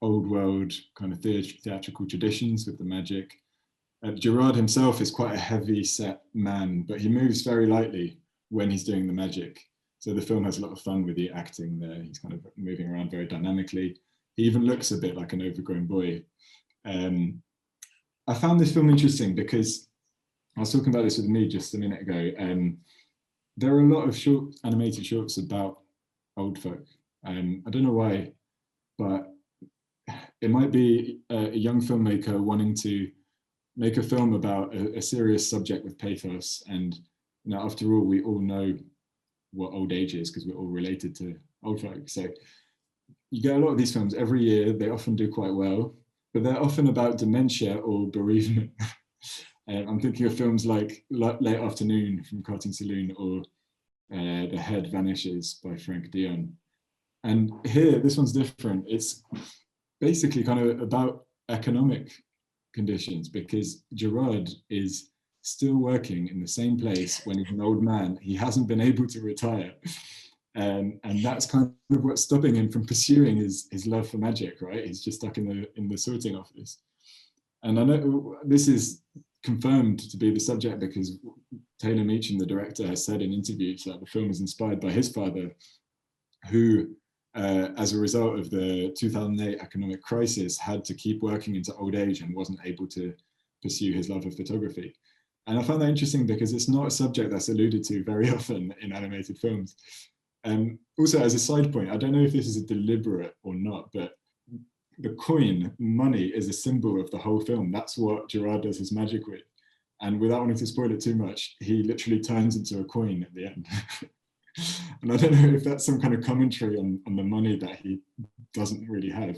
old world kind of theatrical traditions with the magic. Gerard himself is quite a heavy set man, but he moves very lightly when he's doing the magic. So the film has a lot of fun with the acting there. He's kind of moving around very dynamically. He even looks a bit like an overgrown boy. I found this film interesting because I was talking about this with me just a minute ago. There are a lot of animated shorts about old folk. I don't know why, but it might be a young filmmaker wanting to make a film about a serious subject with pathos. And after all, we all know what old age is because we're all related to old folk. So you get a lot of these films every year. They often do quite well, but they're often about dementia or bereavement. I'm thinking of films like Late Afternoon from Cartoon Saloon, or The Head Vanishes by Frank Dion. And here, this one's different. It's basically kind of about economic conditions, because Gerard is still working in the same place when he's an old man. He hasn't been able to retire. And that's kind of what's stopping him from pursuing his love for magic, right? He's just stuck in the sorting office. And I know this is confirmed to be the subject because Taylor Meacham, the director, has said in interviews that the film is inspired by his father, who, as a result of the 2008 economic crisis, had to keep working into old age and wasn't able to pursue his love of photography. And I found that interesting because it's not a subject that's alluded to very often in animated films. Also, as a side point, I don't know if this is a deliberate or not, but the coin, money, is a symbol of the whole film. That's what Gerard does his magic with. And without wanting to spoil it too much, he literally turns into a coin at the end. And I don't know if that's some kind of commentary on the money that he doesn't really have.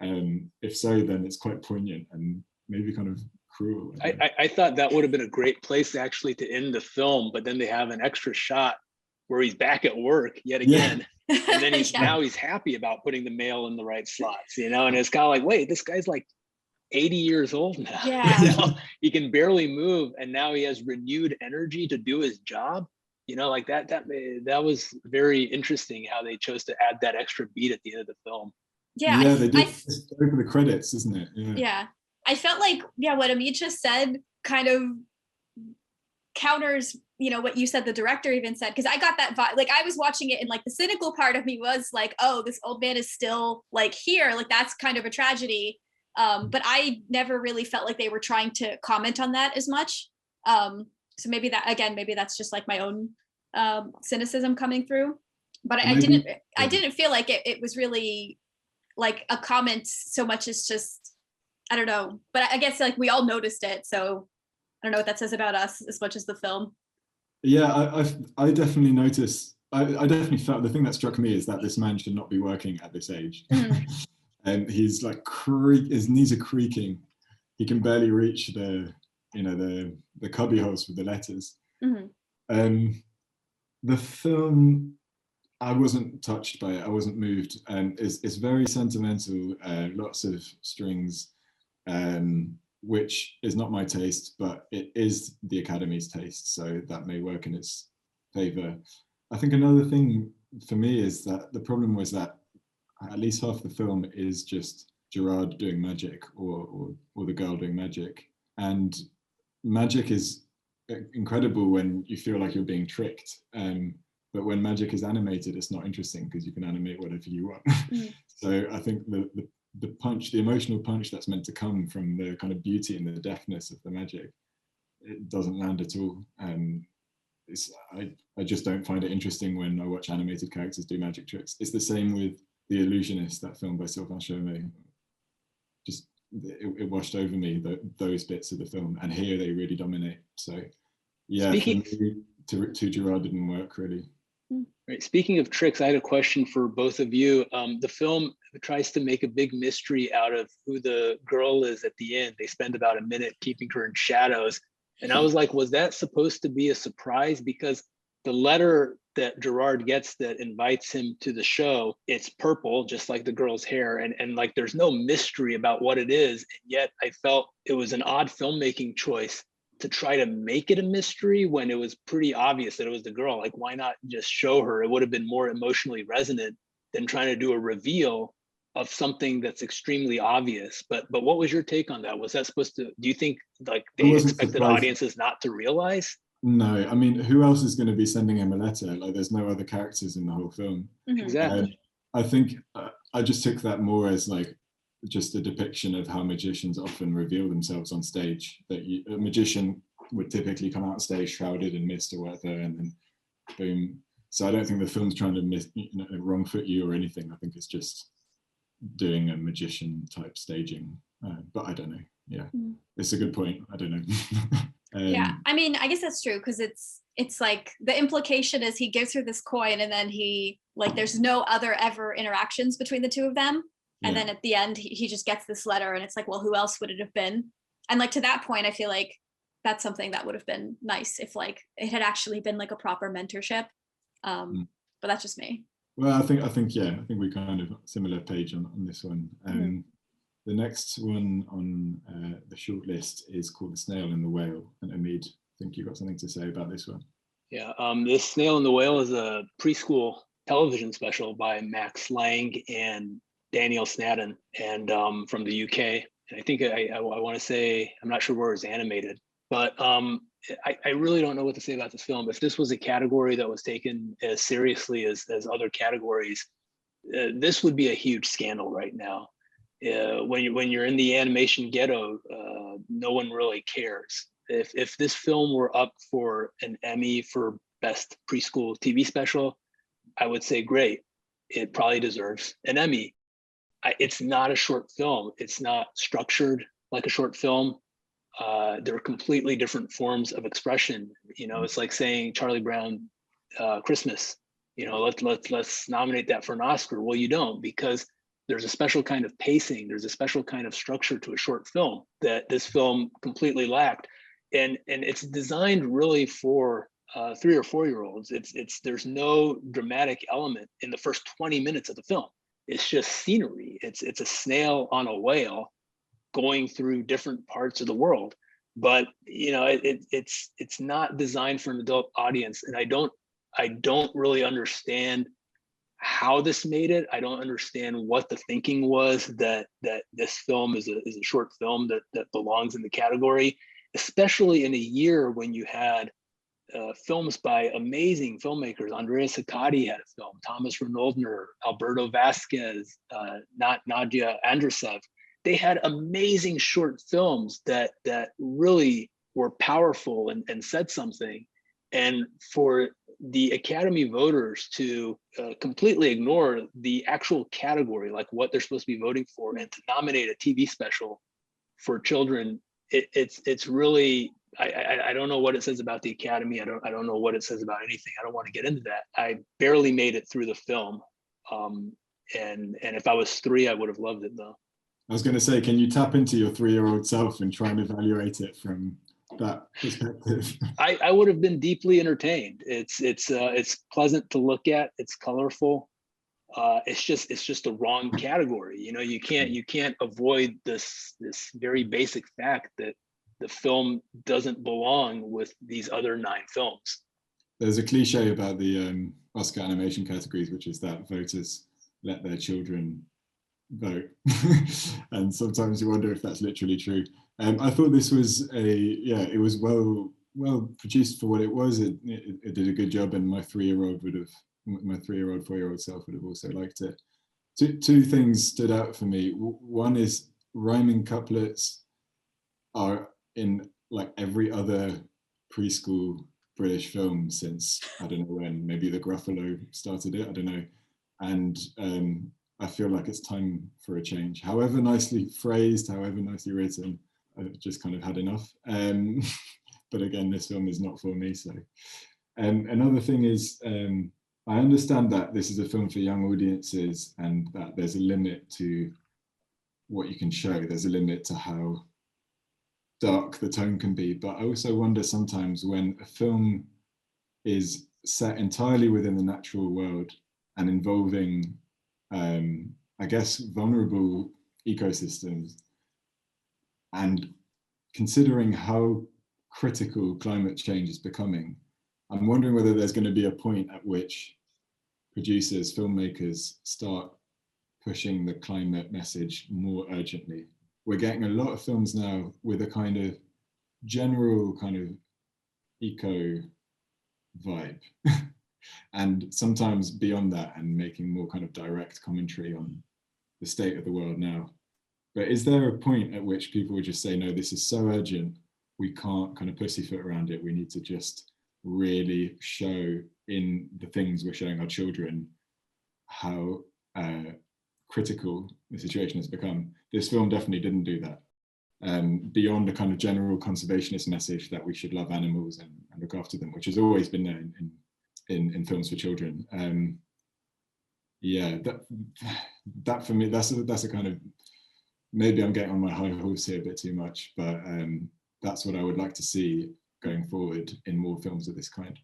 If so, then it's quite poignant and maybe kind of cruel. I thought that would have been a great place actually to end the film, but then they have an extra shot where he's back at work yet again. Yeah. And then now he's happy about putting the mail in the right slots, and it's kind of like, wait, this guy's like 80 years old now. Yeah. He can barely move, and now he has renewed energy to do his job. Like that was very interesting how they chose to add that extra beat at the end of the film. Yeah, they did. It's over the credits, isn't it? Yeah. I felt like, what Amid just said kind of counters, what you said, the director even said, because I got that vibe. Like, I was watching it and like the cynical part of me was like, oh, this old man is still like here. Like, that's kind of a tragedy. But I never really felt like they were trying to comment on that as much. So maybe that's just like my own cynicism coming through. But I didn't feel like it was really like a comment so much as just, I don't know. But I guess like we all noticed it. So I don't know what that says about us as much as the film. Yeah, I definitely noticed. I definitely felt the thing that struck me is that this man should not be working at this age. And he's like his knees are creaking. He can barely reach the cubby holes with the letters. The film, I wasn't touched by it. I wasn't moved. It's very sentimental. Lots of strings, which is not my taste, but it is the Academy's taste, so that may work in its favor. I think another thing for me is that the problem was that at least half the film is just Gerard doing magic or the girl doing magic. And magic is incredible when you feel like you're being tricked. But when magic is animated, it's not interesting because you can animate whatever you want. So I think the punch, the emotional punch that's meant to come from the kind of beauty and the deftness of the magic, it doesn't land at all. I just don't find it interesting when I watch animated characters do magic tricks. It's the same with The Illusionist, that film by Sylvain Chomet. Just it washed over me, those bits of the film, and here they really dominate. So yeah, to Gerard didn't work really. Right. Speaking of tricks, I had a question for both of you. The film tries to make a big mystery out of who the girl is at the end. They spend about a minute keeping her in shadows. And I was like, was that supposed to be a surprise? Because the letter that Gerard gets that invites him to the show, it's purple, just like the girl's hair. And like, there's no mystery about what it is. And yet I felt it was an odd filmmaking choice to try to make it a mystery when it was pretty obvious that it was the girl. Like, why not just show her? It would have been more emotionally resonant than trying to do a reveal of something that's extremely obvious. But what was your take on that? Was that supposed to, do you think like they expected audiences not to realize? No, I mean, who else is going to be sending him a letter? Like, there's no other characters in the whole film. Exactly. I think I just took that more as like just a depiction of how magicians often reveal themselves on stage. That a magician would typically come out stage shrouded in mist or whatever, and then boom. So I don't think the film's trying to wrong foot you or anything. I think it's just doing a magician type staging, but I don't know. Yeah, it's a good point. I don't know. Yeah, I mean, I guess that's true, because it's like the implication is he gives her this coin, and then he, like, there's no other ever interactions between the two of them, and then at the end he just gets this letter, and it's like, well, who else would it have been? And like, to that point, I feel like that's something that would have been nice if like it had actually been like a proper mentorship, but that's just me. Well, I think we kind of similar page on this one. The next one on the shortlist is called The Snail and the Whale. And Amid, I think you got something to say about this one. Yeah, this Snail and the Whale is a preschool television special by Max Lang and Daniel Snadden, and from the UK. And I think I want to say, I'm not sure where it's animated, but I really don't know what to say about this film. If this was a category that was taken as seriously as other categories, this would be a huge scandal right now. When you're in the animation ghetto, no one really cares. If this film were up for an Emmy for Best Preschool TV Special, I would say great. It probably deserves an Emmy. It's not a short film. It's not structured like a short film. They're completely different forms of expression. You know, it's like saying Charlie Brown Christmas. You know, let's nominate that for an Oscar. Well, you don't, because there's a special kind of pacing. There's a special kind of structure to a short film that this film completely lacked, and it's designed really for 3 or 4 year olds. There's no dramatic element in the first 20 minutes of the film. It's just scenery. It's a snail on a whale going through different parts of the world, but you know, it's not designed for an adult audience, and I don't really understand how this made it. I don't understand what the thinking was that this film is a short film that belongs in the category, especially in a year when you had films by amazing filmmakers. Andreas Hakati had a film, Thomas Renoldner, Alberto Vasquez, Nadia Andresev. They had amazing short films that really were powerful and said something. And for the Academy voters to completely ignore the actual category, like what they're supposed to be voting for, and to nominate a TV special for children, it's really, I don't know what it says about the Academy. I don't know what it says about anything. I don't want to get into that. I barely made it through the film, and if I was 3, I would have loved it though. I was going to say, can you tap into your 3-year-old self and try and evaluate it from that perspective? I would have been deeply entertained. It's pleasant to look at. It's colorful. It's just the wrong category. You know, you can't avoid this very basic fact that the film doesn't belong with these other 9 films. There's a cliche about the Oscar animation categories, which is that voters let their children vote. And sometimes you wonder if that's literally true. I thought this was it was well produced for what it was. It did a good job, and my 3-year-old 4-year-old self would have also liked it. Two things stood out for me. One is rhyming couplets are in like every other preschool British film since, I don't know when, maybe the Gruffalo started it, I don't know. And I feel like it's time for a change. However nicely phrased, however nicely written, I've just kind of had enough. But again, this film is not for me. So another thing is, I understand that this is a film for young audiences and that there's a limit to what you can show. There's a limit to how dark the tone can be. But I also wonder sometimes when a film is set entirely within the natural world and involving I guess vulnerable ecosystems, and considering how critical climate change is becoming, I'm wondering whether there's going to be a point at which producers, filmmakers start pushing the climate message more urgently. We're getting a lot of films now with a kind of general kind of eco vibe. And sometimes beyond that, and making more kind of direct commentary on the state of the world now. But is there a point at which people would just say, no, this is so urgent, we can't kind of pussyfoot around it. We need to just really show in the things we're showing our children how critical the situation has become. This film definitely didn't do that. Beyond the kind of general conservationist message that we should love animals and look after them, which has always been there in films for children. Yeah, that for me, that's a kind of, maybe I'm getting on my high horse here a bit too much, but that's what I would like to see going forward in more films of this kind.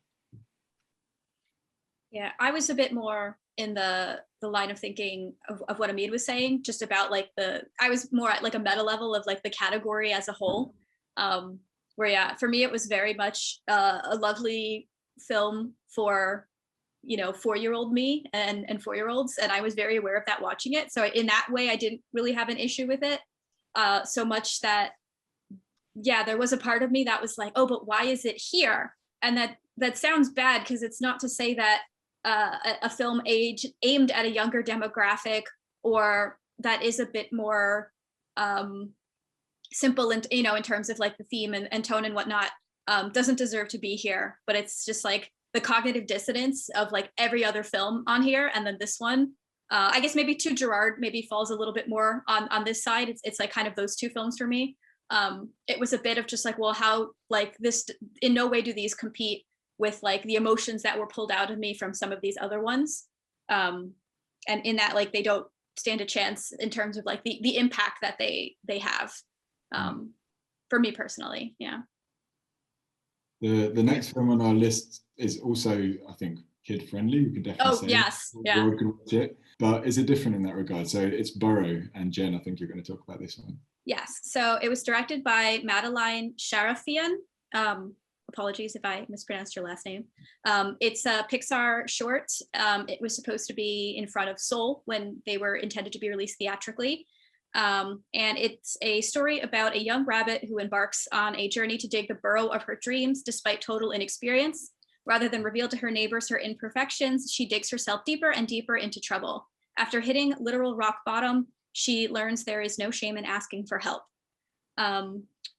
Yeah, I was a bit more in the line of thinking of what Amid was saying, just about like I was more at like a meta level of like the category as a whole, where yeah, for me it was very much a lovely film for, you know, 4-year-old me and 4-year-olds, and I was very aware of that watching it. So in that way, I didn't really have an issue with it, so much that, yeah, there was a part of me that was like, oh, but why is it here? And that sounds bad, because it's not to say that a film aimed at a younger demographic, or that is a bit more simple, and you know, in terms of like the theme and tone and whatnot, doesn't deserve to be here. But it's just like the cognitive dissonance of like every other film on here, and then this one, I guess maybe to Gerard maybe falls a little bit more on this side. It's like kind of those two films for me. It was a bit of just like, well, how, like, this, in no way do these compete with like the emotions that were pulled out of me from some of these other ones, and in that, like, they don't stand a chance in terms of like the impact that they have, for me personally. Yeah. The next film on our list is also, I think, kid friendly. We can definitely say. Yes, yeah. We can watch it, but is it different in that regard? So it's Burrow, and Jen, I think you're going to talk about this one. Yes, so it was directed by Madeline Sharafian. Apologies if I mispronounced your last name. It's a Pixar short. It was supposed to be in front of Soul when they were intended to be released theatrically. And it's a story about a young rabbit who embarks on a journey to dig the burrow of her dreams despite total inexperience. Rather than reveal to her neighbors her imperfections, she digs herself deeper and deeper into trouble. After hitting literal rock bottom, she learns there is no shame in asking for help.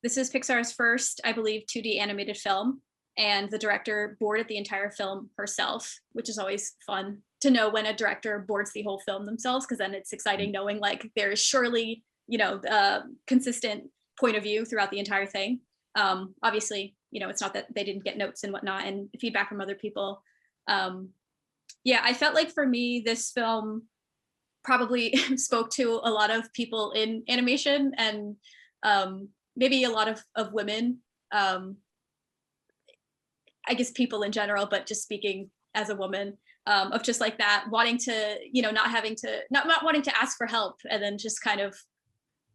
This is Pixar's first, I believe, 2D animated film, and the director boarded the entire film herself, which is always fun to know when a director boards the whole film themselves, because then it's exciting knowing like there is surely, you know, a consistent point of view throughout the entire thing. Obviously, you know, it's not that they didn't get notes and whatnot and feedback from other people. Yeah, I felt like for me, this film probably spoke to a lot of people in animation, and maybe a lot of women, I guess people in general, but just speaking as a woman, of just like that, wanting to, you know, not wanting to ask for help, and then just kind of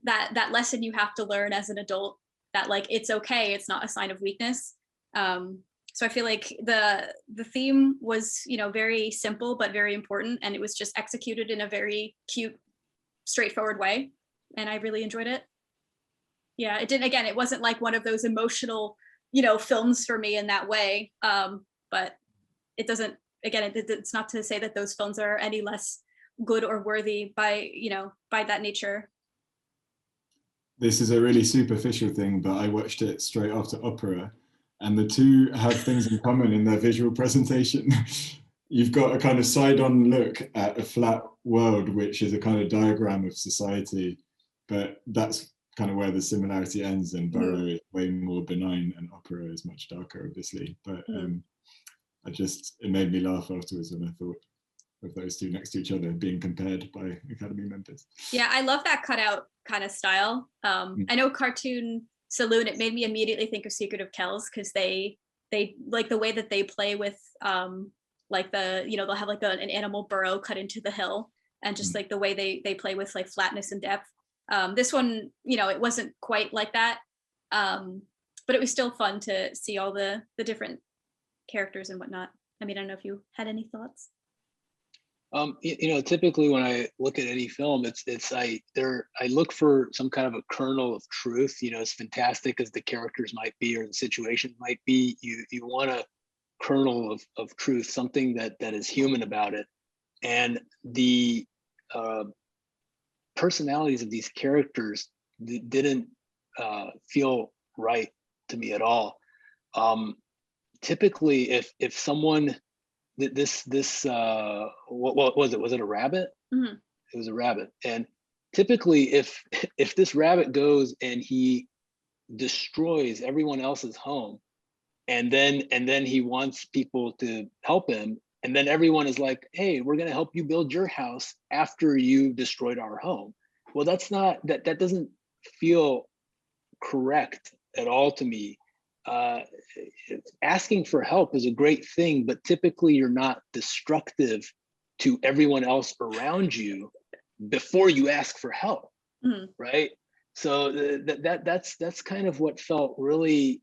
that lesson you have to learn as an adult, that like, it's okay, it's not a sign of weakness. So I feel like the theme was, you know, very simple but very important, and it was just executed in a very cute, straightforward way, and I really enjoyed it. Yeah, it didn't, again, it wasn't like one of those emotional, you know, films for me in that way, but it doesn't, again, it's not to say that those films are any less good or worthy by, you know, by that nature. This is a really superficial thing, but I watched it straight after opera, and the two have things in common in their visual presentation. You've got a kind of side-on look at a flat world, which is a kind of diagram of society, but that's kind of where the similarity ends, and Burrow is way more benign and opera is much darker, obviously. But it made me laugh afterwards when I thought of those two next to each other being compared by Academy members. Yeah, I love that cutout kind of style. I know Cartoon Saloon, it made me immediately think of Secret of Kells, because they like the way that they play with like the, you know, they'll have like an animal burrow cut into the hill, and just like the way they play with like flatness and depth. This one, you know, it wasn't quite like that, but it was still fun to see all the different characters and whatnot. I mean, I don't know if you had any thoughts. You know, typically when I look at any film, I look for some kind of a kernel of truth. You know, as fantastic as the characters might be or the situation might be, you want a kernel of truth, something that is human about it. And the personalities of these characters didn't feel right to me at all. Typically, if someone, what was it? Was it a rabbit? It was a rabbit. And typically, if this rabbit goes and he destroys everyone else's home, and then he wants people to help him, and then everyone is like, hey, we're going to help you build your house after you destroyed our home. Well, that doesn't feel correct at all to me. Asking for help is a great thing, but typically you're not destructive to everyone else around you before you ask for help, right? So that's kind of what felt really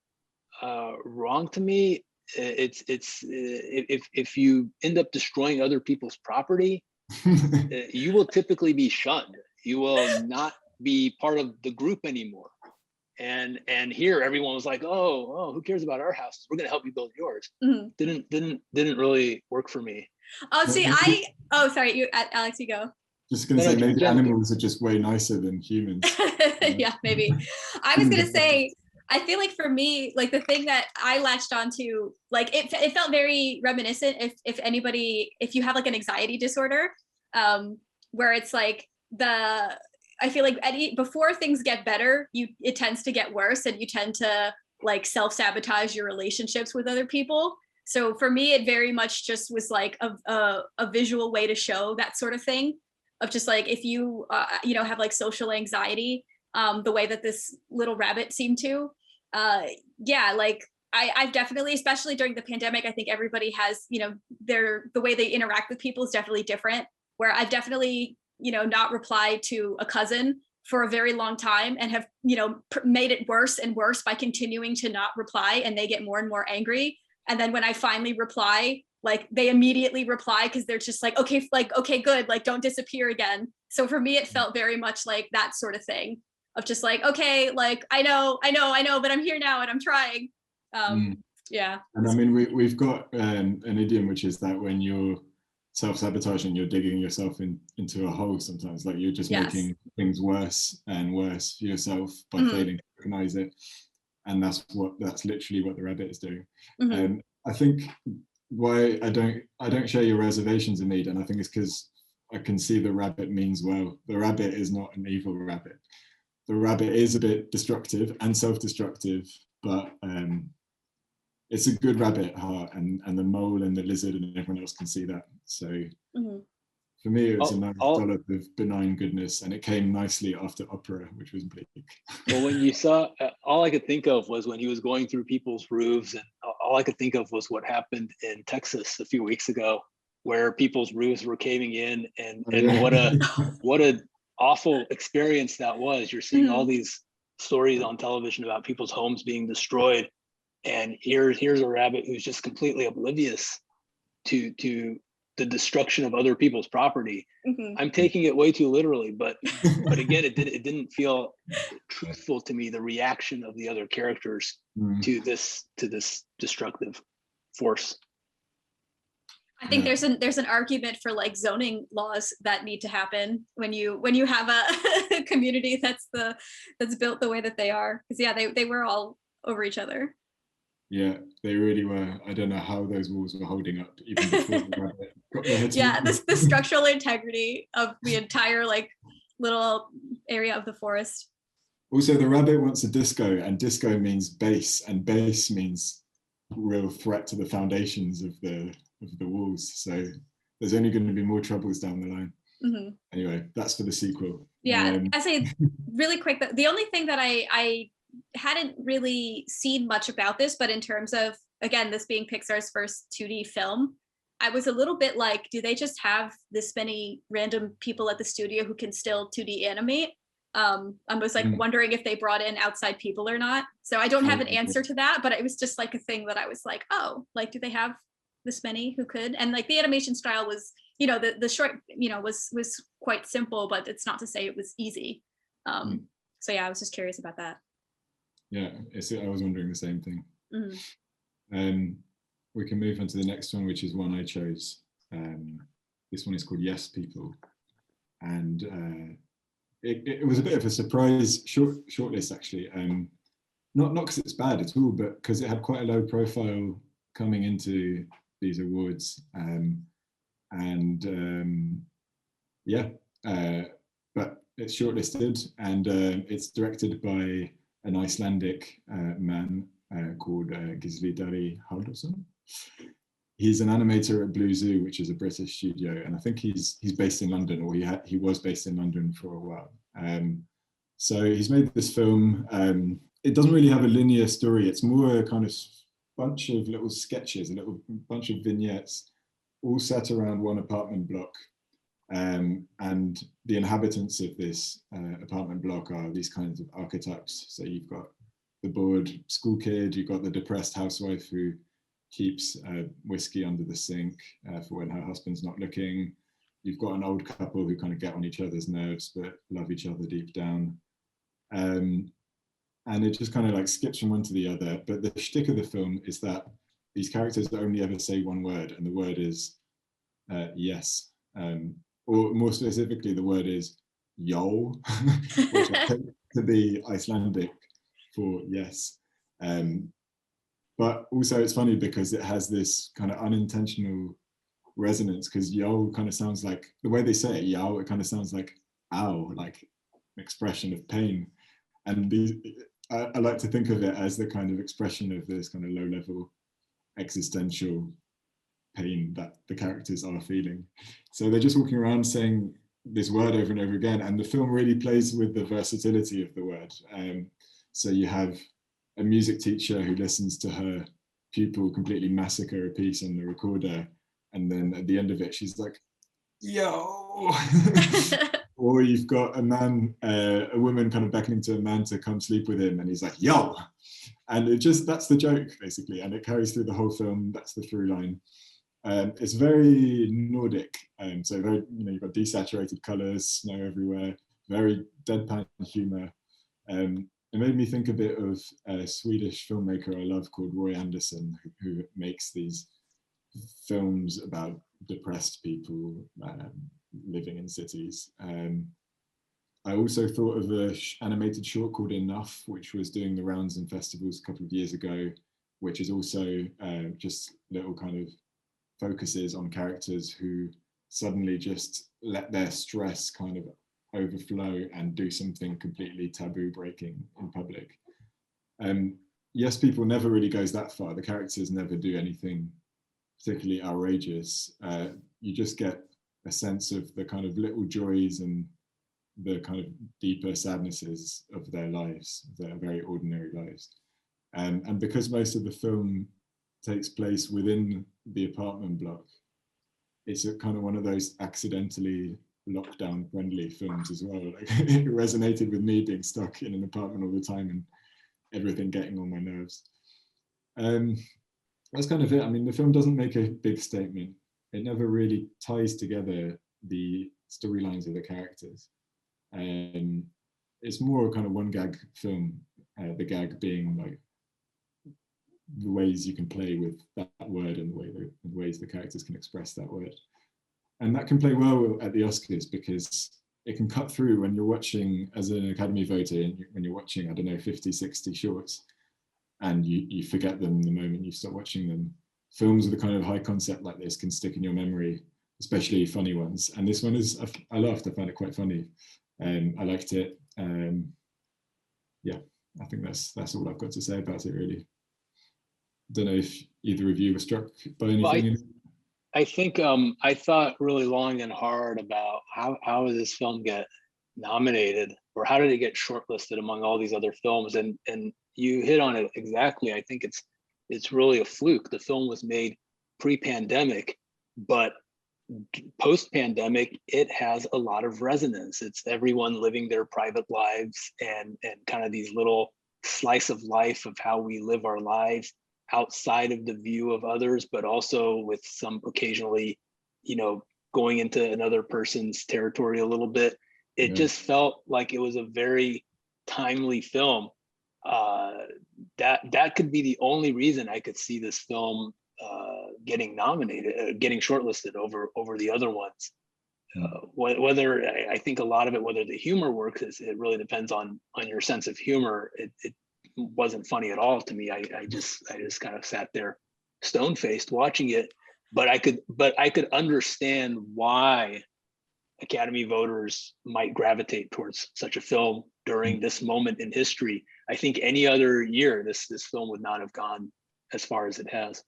wrong to me. It's if you end up destroying other people's property, you will typically be shunned. You will not be part of the group anymore. And here everyone was like, oh, who cares about our houses? We're gonna help you build yours. Didn't really work for me. Oh, see, sorry, you, Alex, you go. Just gonna say, maybe animals are just way nicer than humans. Yeah, maybe. I was gonna say, I feel like for me, like the thing that I latched onto, like it felt very reminiscent. If you have like an anxiety disorder, where it's like I feel like before things get better, it tends to get worse, and you tend to like self-sabotage your relationships with other people. So for me, it very much just was like a visual way to show that sort of thing, of just like, if you have like social anxiety, the way that this little rabbit seemed to, like I've definitely, especially during the pandemic, I think everybody has, the way they interact with people is definitely different, where I've definitely, not replied to a cousin for a very long time, and have, made it worse and worse by continuing to not reply, and they get more and more angry. And then when I finally reply, like they immediately reply because they're just like, okay, good, like don't disappear again. So for me, it felt very much like that sort of thing of just like, okay, like I know, but I'm here now and I'm trying. Yeah. And I mean, we've got an idiom, which is that when you're self-sabotaging, you're digging yourself into a hole sometimes, like you're just making things worse and worse for yourself by failing to recognize it. And that's literally what the rabbit is doing. I think why I don't share your reservations, Amid, and I think it's because I can see the rabbit means well. The rabbit is not an evil rabbit. The rabbit is a bit destructive and self-destructive, but it's a good rabbit at heart, and the mole and the lizard and everyone else can see that. So for me, it was a nice dollop of benign goodness, and it came nicely after opera, which was bleak. Well, when you saw, all I could think of was when he was going through people's roofs, and all I could think of was what happened in Texas a few weeks ago, where people's roofs were caving in, and what a awful experience that was. You're seeing all these stories on television about people's homes being destroyed, and here's a rabbit who's just completely oblivious to the destruction of other people's property. I'm taking it way too literally, but again, it didn't feel truthful to me, the reaction of the other characters to this destructive force. I think there's an argument for like zoning laws that need to happen when you have a community that's built the way that they are, because they were all over each other. Yeah, they really were. I don't know how those walls were holding up even before the rabbit got their heads. Yeah, the structural integrity of the entire like little area of the forest. Also, the rabbit wants a disco, and disco means base, and base means real threat to the foundations of the walls. So there's only going to be more troubles down the line. Anyway, that's for the sequel. Yeah, I say really quick, the only thing that I hadn't really seen much about this, but in terms of, again, this being Pixar's first 2D film, I was a little bit like, do they just have this many random people at the studio who can still 2D animate? I was like wondering if they brought in outside people or not. So I don't have an answer to that, but it was just like a thing that I was like, oh, like, do they have this many who could? And like the animation style was, the short, was quite simple, but it's not to say it was easy. So yeah, I was just curious about that. Yeah, I was wondering the same thing. We can move on to the next one, which is one I chose. This one is called Yes People. And it was a bit of a surprise shortlist, actually. Not because it's bad at all, but because it had quite a low profile coming into these awards. but it's shortlisted, and it's directed by an Icelandic man called Gisli Halldórsson. He's an animator at Blue Zoo, which is a British studio, and I think he's based in London, or he was based in London for a while. So he's made this film. It doesn't really have a linear story. It's more a kind of bunch of little sketches, a little bunch of vignettes, all set around one apartment block. And the inhabitants of this apartment block are these kinds of archetypes. So you've got the bored school kid, you've got the depressed housewife who keeps whiskey under the sink for when her husband's not looking. You've got an old couple who kind of get on each other's nerves but love each other deep down. And it just kind of like skips from one to the other. But the shtick of the film is that these characters only ever say one word, and the word is yes. Or more specifically, the word is yo, which I take to be Icelandic for yes. But also it's funny because it has this kind of unintentional resonance, because yo kind of sounds like, the way they say it, yo, it kind of sounds like ow, like an expression of pain. And I like to think of it as the kind of expression of this kind of low-level existential pain that the characters are feeling. So they're just walking around saying this word over and over again, and the film really plays with the versatility of the word. So you have a music teacher who listens to her pupil completely massacre a piece on the recorder, and then at the end of it she's like, yo. Or you've got a man, a woman kind of beckoning to a man to come sleep with him, and he's like, yo. And it just, that's the joke basically, and it carries through the whole film. That's the through line. It's very Nordic, so very, you've got desaturated colors, snow everywhere, very deadpan humor. It made me think a bit of a Swedish filmmaker I love called Roy Andersson, who makes these films about depressed people living in cities. I also thought of an animated short called Enough, which was doing the rounds in festivals a couple of years ago, which is also just little kind of focuses on characters who suddenly just let their stress kind of overflow and do something completely taboo breaking in public. Yes, People never really goes that far. The characters never do anything particularly outrageous. You just get a sense of the kind of little joys and the kind of deeper sadnesses of their lives, their very ordinary lives. And because most of the film takes place within the apartment block, it's a kind of one of those accidentally lockdown friendly films as well. Like, it resonated with me being stuck in an apartment all the time and everything getting on my nerves. That's kind of it. I mean, the film doesn't make a big statement. It never really ties together the storylines of the characters. It's more a kind of one gag film, the gag being like the ways you can play with that word and the ways the characters can express that word. And that can play well at the Oscars because it can cut through when you're watching, as an Academy voter, and when you're watching, I don't know, 50, 60 shorts, and you forget them the moment you start watching them. Films with a kind of high concept like this can stick in your memory, especially funny ones. And this one is, I laughed, I found it quite funny. I liked it. Yeah, I think that's all I've got to say about it, really. Don't know if either of you were struck by anything. Well, I think I thought really long and hard about how did this film get nominated, or how did it get shortlisted among all these other films? And you hit on it exactly. I think it's really a fluke. The film was made pre-pandemic, but post-pandemic, it has a lot of resonance. It's everyone living their private lives and kind of these little slice of life of how we live our lives outside of the view of others, but also with some occasionally, going into another person's territory a little bit. It just felt like it was a very timely film. That could be the only reason I could see this film getting nominated, getting shortlisted over the other ones. Whether I think a lot of it, whether the humor works, it really depends on your sense of humor. It wasn't funny at all to me. I just kind of sat there stone-faced watching it, but I could understand why Academy voters might gravitate towards such a film during this moment in history. I think any other year, this film would not have gone as far as it has.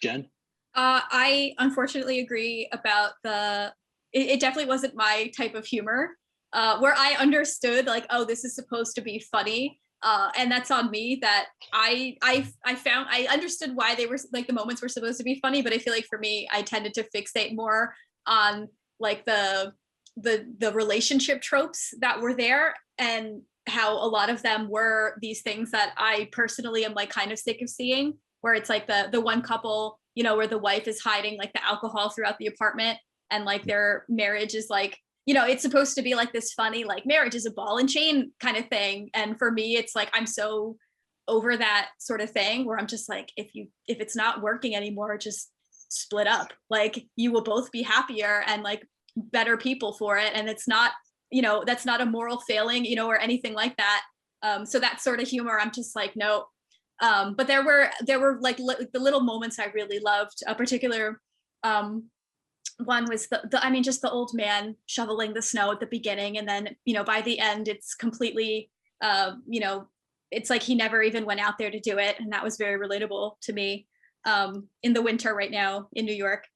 Jen? I unfortunately agree about it definitely wasn't my type of humor, where I understood like, oh, this is supposed to be funny. And that's on me, that I understood why they were like, the moments were supposed to be funny, but I feel like for me, I tended to fixate more on like the relationship tropes that were there, and how a lot of them were these things that I personally am like kind of sick of seeing, where it's like the one couple, you know, where the wife is hiding like the alcohol throughout the apartment, and like their marriage is like, you know, it's supposed to be like this funny, like marriage is a ball and chain kind of thing. And for me, it's like, I'm so over that sort of thing, where I'm just like, if it's not working anymore, just split up. Like, you will both be happier and like better people for it. And it's not, you know, that's not a moral failing, you know, or anything like that. So that sort of humor, I'm just like, no. But there were like the little moments I really loved. A particular one was I mean, just the old man shoveling the snow at the beginning, and then, you know, by the end, it's completely, you know, it's like he never even went out there to do it, and that was very relatable to me in the winter right now in New York.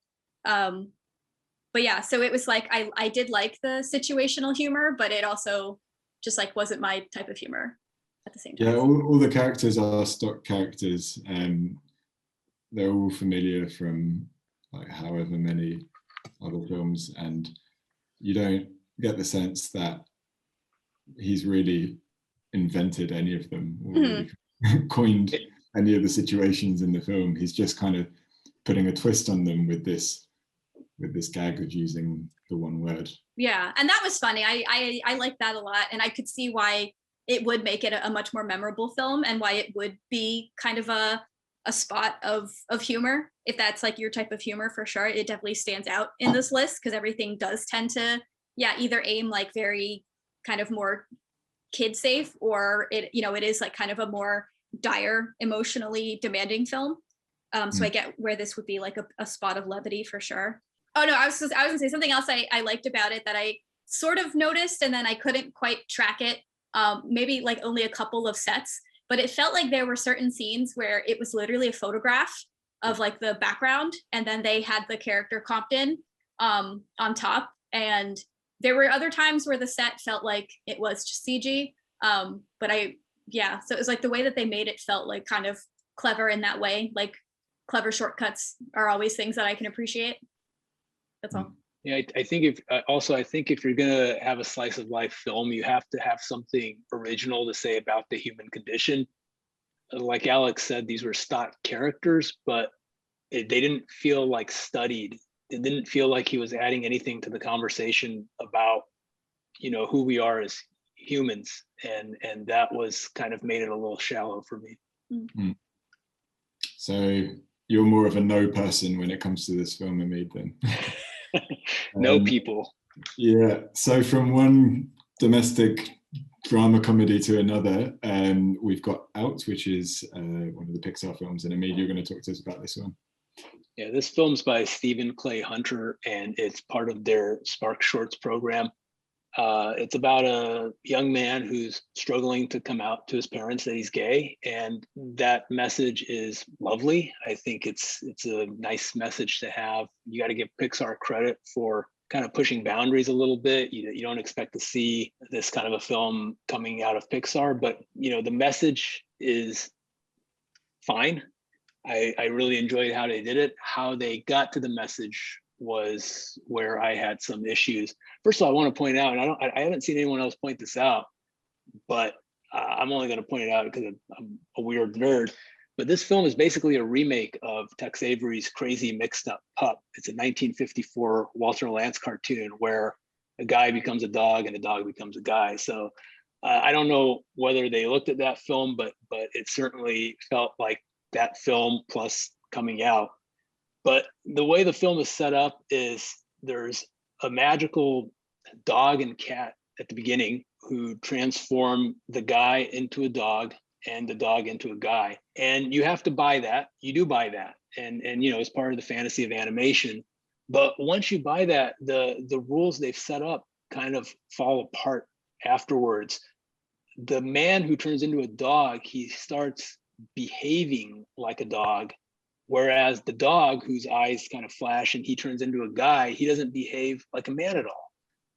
But yeah, so it was like I did like the situational humor, but it also just like wasn't my type of humor at the same time. Yeah, all the characters are stock characters, and they're all familiar from like however many other films, and you don't get the sense that he's really invented any of them or really coined any of the situations in the film. He's just kind of putting a twist on them with this gag of using the one word. Yeah, and that was funny. I liked that a lot, and I could see why it would make it a much more memorable film, and why it would be kind of a spot of humor. If that's like your type of humor, for sure, it definitely stands out in this list, because everything does tend to, yeah, either aim like very kind of more kid safe, or it, you know, it is like kind of a more dire, emotionally demanding film. So I get where this would be like a spot of levity for sure. Oh no, I was gonna say something else I liked about it that I sort of noticed, and then I couldn't quite track it. Maybe like only a couple of sets, but it felt like there were certain scenes where it was literally a photograph of like the background, and then they had the character comped in on top. And there were other times where the set felt like it was just CG. But so it was like the way that they made it felt like kind of clever in that way. Like, clever shortcuts are always things that I can appreciate. That's all. Yeah, I think if you're gonna have a slice of life film, you have to have something original to say about the human condition. Like Alex said, these were stock characters, but they didn't feel like studied. It didn't feel like he was adding anything to the conversation about, you know, who we are as humans, and that was kind of made it a little shallow for me. So you're more of a no person when it comes to this film, Amid, then? No people. Yeah, so from one domestic drama comedy to another, we've got Out, which is one of the Pixar films, and Amid, you're going to talk to us about this one. Yeah, this film's by Stephen Clay Hunter, and it's part of their Spark Shorts program. It's about a young man who's struggling to come out to his parents that he's gay, and that message is lovely. I think it's a nice message to have. You got to give Pixar credit for kind of pushing boundaries a little bit. You don't expect to see this kind of a film coming out of Pixar, but you know, the message is fine. I really enjoyed how they did it. How they got to the message was where I had some issues. First of all, I want to point out, and I haven't seen anyone else point this out, but I'm only going to point it out because I'm a weird nerd. But this film is basically a remake of Tex Avery's Crazy Mixed Up Pup. It's a 1954 Walter Lantz cartoon where a guy becomes a dog and a dog becomes a guy. So I don't know whether they looked at that film, but it certainly felt like that film plus coming out. But the way the film is set up is there's a magical dog and cat at the beginning who transform the guy into a dog and the dog into a guy. And you have to buy that. You do buy that. And you know, as part of the fantasy of animation. But once you buy that, the rules they've set up kind of fall apart afterwards. The man who turns into a dog, he starts behaving like a dog, whereas the dog whose eyes kind of flash and he turns into a guy, he doesn't behave like a man at all.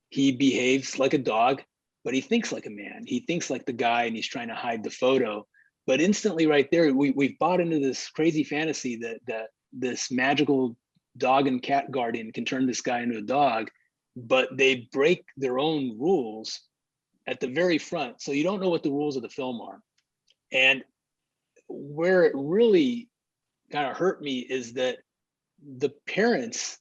He behaves like a dog, but he thinks like a man. He thinks like the guy, and he's trying to hide the photo. But instantly right there, we've bought into this crazy fantasy that this magical dog and cat guardian can turn this guy into a dog, but they break their own rules at the very front. So you don't know what the rules of the film are. And where it really kind of hurt me is that the parents,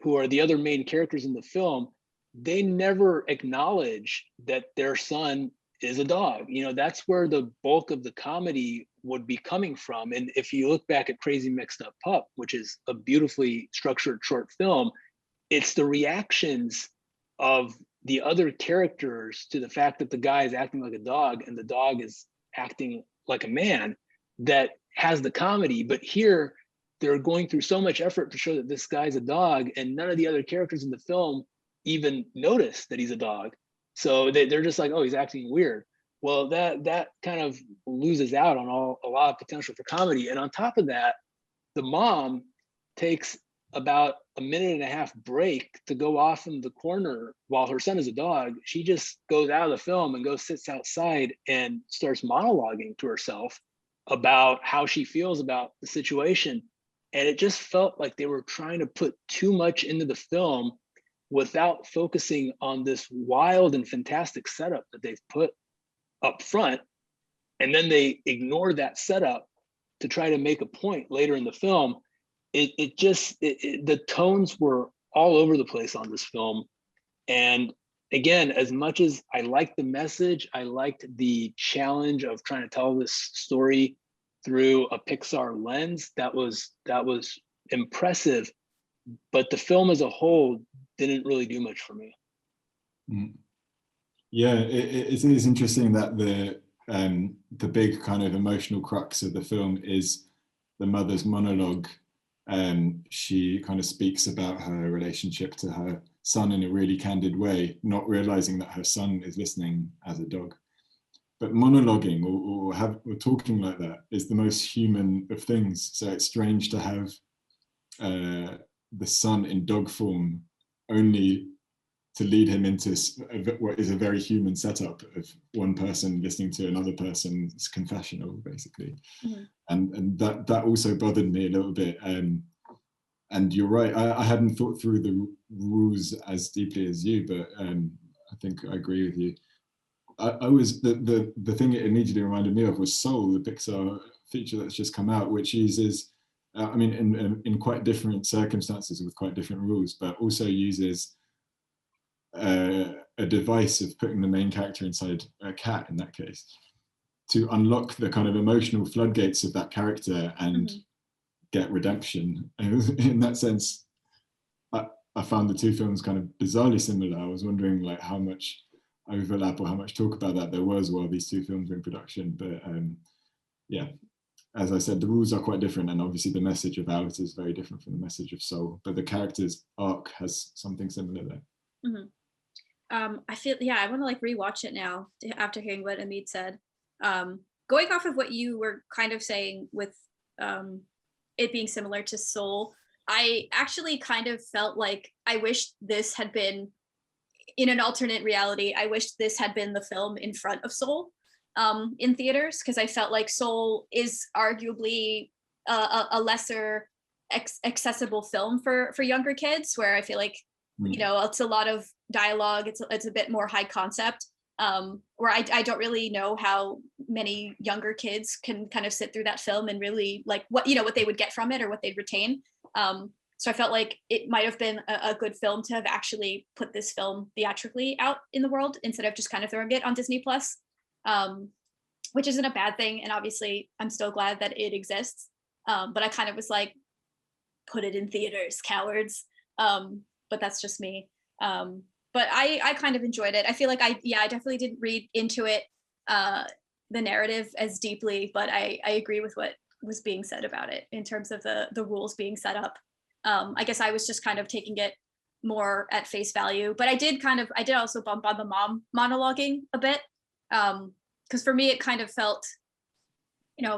who are the other main characters in the film, they never acknowledge that their son is a dog. You know, that's where the bulk of the comedy would be coming from. And if you look back at Crazy Mixed Up Pup, which is a beautifully structured short film, it's the reactions of the other characters to the fact that the guy is acting like a dog and the dog is acting like a man that has the comedy. But here, they're going through so much effort to show that this guy's a dog, and none of the other characters in the film even notice that he's a dog. So they're just like, oh, he's acting weird. Well, that kind of loses out on a lot of potential for comedy. And on top of that, the mom takes about a minute and a half break to go off in the corner while her son is a dog. She just goes out of the film and goes sits outside and starts monologuing to herself about how she feels about the situation. And it just felt like they were trying to put too much into the film without focusing on this wild and fantastic setup that they've put up front. And then they ignore that setup to try to make a point later in the film. The tones were all over the place on this film. And again, as much as I liked the message, I liked the challenge of trying to tell this story through a Pixar lens. That was impressive, but the film as a whole didn't really do much for me. Yeah, it is interesting that the big kind of emotional crux of the film is the mother's monologue. She kind of speaks about her relationship to her son in a really candid way, not realizing that her son is listening as a dog. But monologuing or talking like that is the most human of things. So it's strange to have the son in dog form only to lead him into what is a very human setup of one person listening to another person's confessional, basically. Mm-hmm. And that also bothered me a little bit. And you're right, I hadn't thought through the rules as deeply as you, but I think I agree with you. I was the thing it immediately reminded me of was Soul, the Pixar feature that's just come out, which uses, I mean, in quite different circumstances with quite different rules, but also uses a device of putting the main character inside a cat in that case to unlock the kind of emotional floodgates of that character and get redemption. And in that sense, I found the two films kind of bizarrely similar. I was wondering like how much overlap or how much talk about that there was while these two films were in production. But yeah, as I said, the rules are quite different, and obviously the message of Alice is very different from the message of Soul, but the character's arc has something similar there. I feel, yeah, I want to like rewatch it now after hearing what Amid said. Going off of what you were kind of saying with it being similar to Soul, I actually kind of felt like I wish this had been, in an alternate reality, I wish this had been the film in front of Soul in theaters, because I felt like Soul is arguably a lesser accessible film for younger kids, where I feel like, you know, it's a lot of dialogue, it's a bit more high concept, where I don't really know how many younger kids can kind of sit through that film and really like what they would get from it or what they'd retain. So I felt like it might have been a good film to have actually put this film theatrically out in the world instead of just kind of throwing it on Disney Plus, which isn't a bad thing. And obviously I'm still glad that it exists. But I kind of was like, put it in theaters, cowards. But that's just me. But I kind of enjoyed it. I feel like I definitely didn't read into it, the narrative as deeply, but I agree with what was being said about it in terms of the rules being set up. I guess I was just kind of taking it more at face value, but I did also bump on the mom monologuing a bit. Because for me, it kind of felt,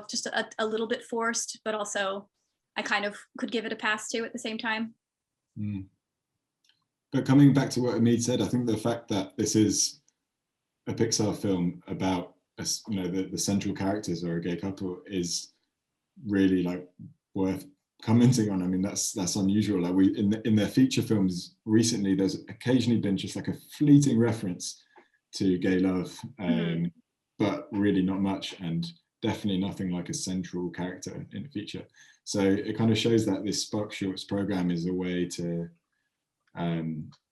just a little bit forced, but also I kind of could give it a pass too at the same time. Mm. But coming back to what Amid said, I think the fact that this is a Pixar film about, the central characters are a gay couple is really like worth commenting on. I mean, that's unusual. Like in their feature films recently, there's occasionally been just like a fleeting reference to gay love, but really not much, and definitely nothing like a central character in the feature. So it kind of shows that this Spark Shorts program is a way to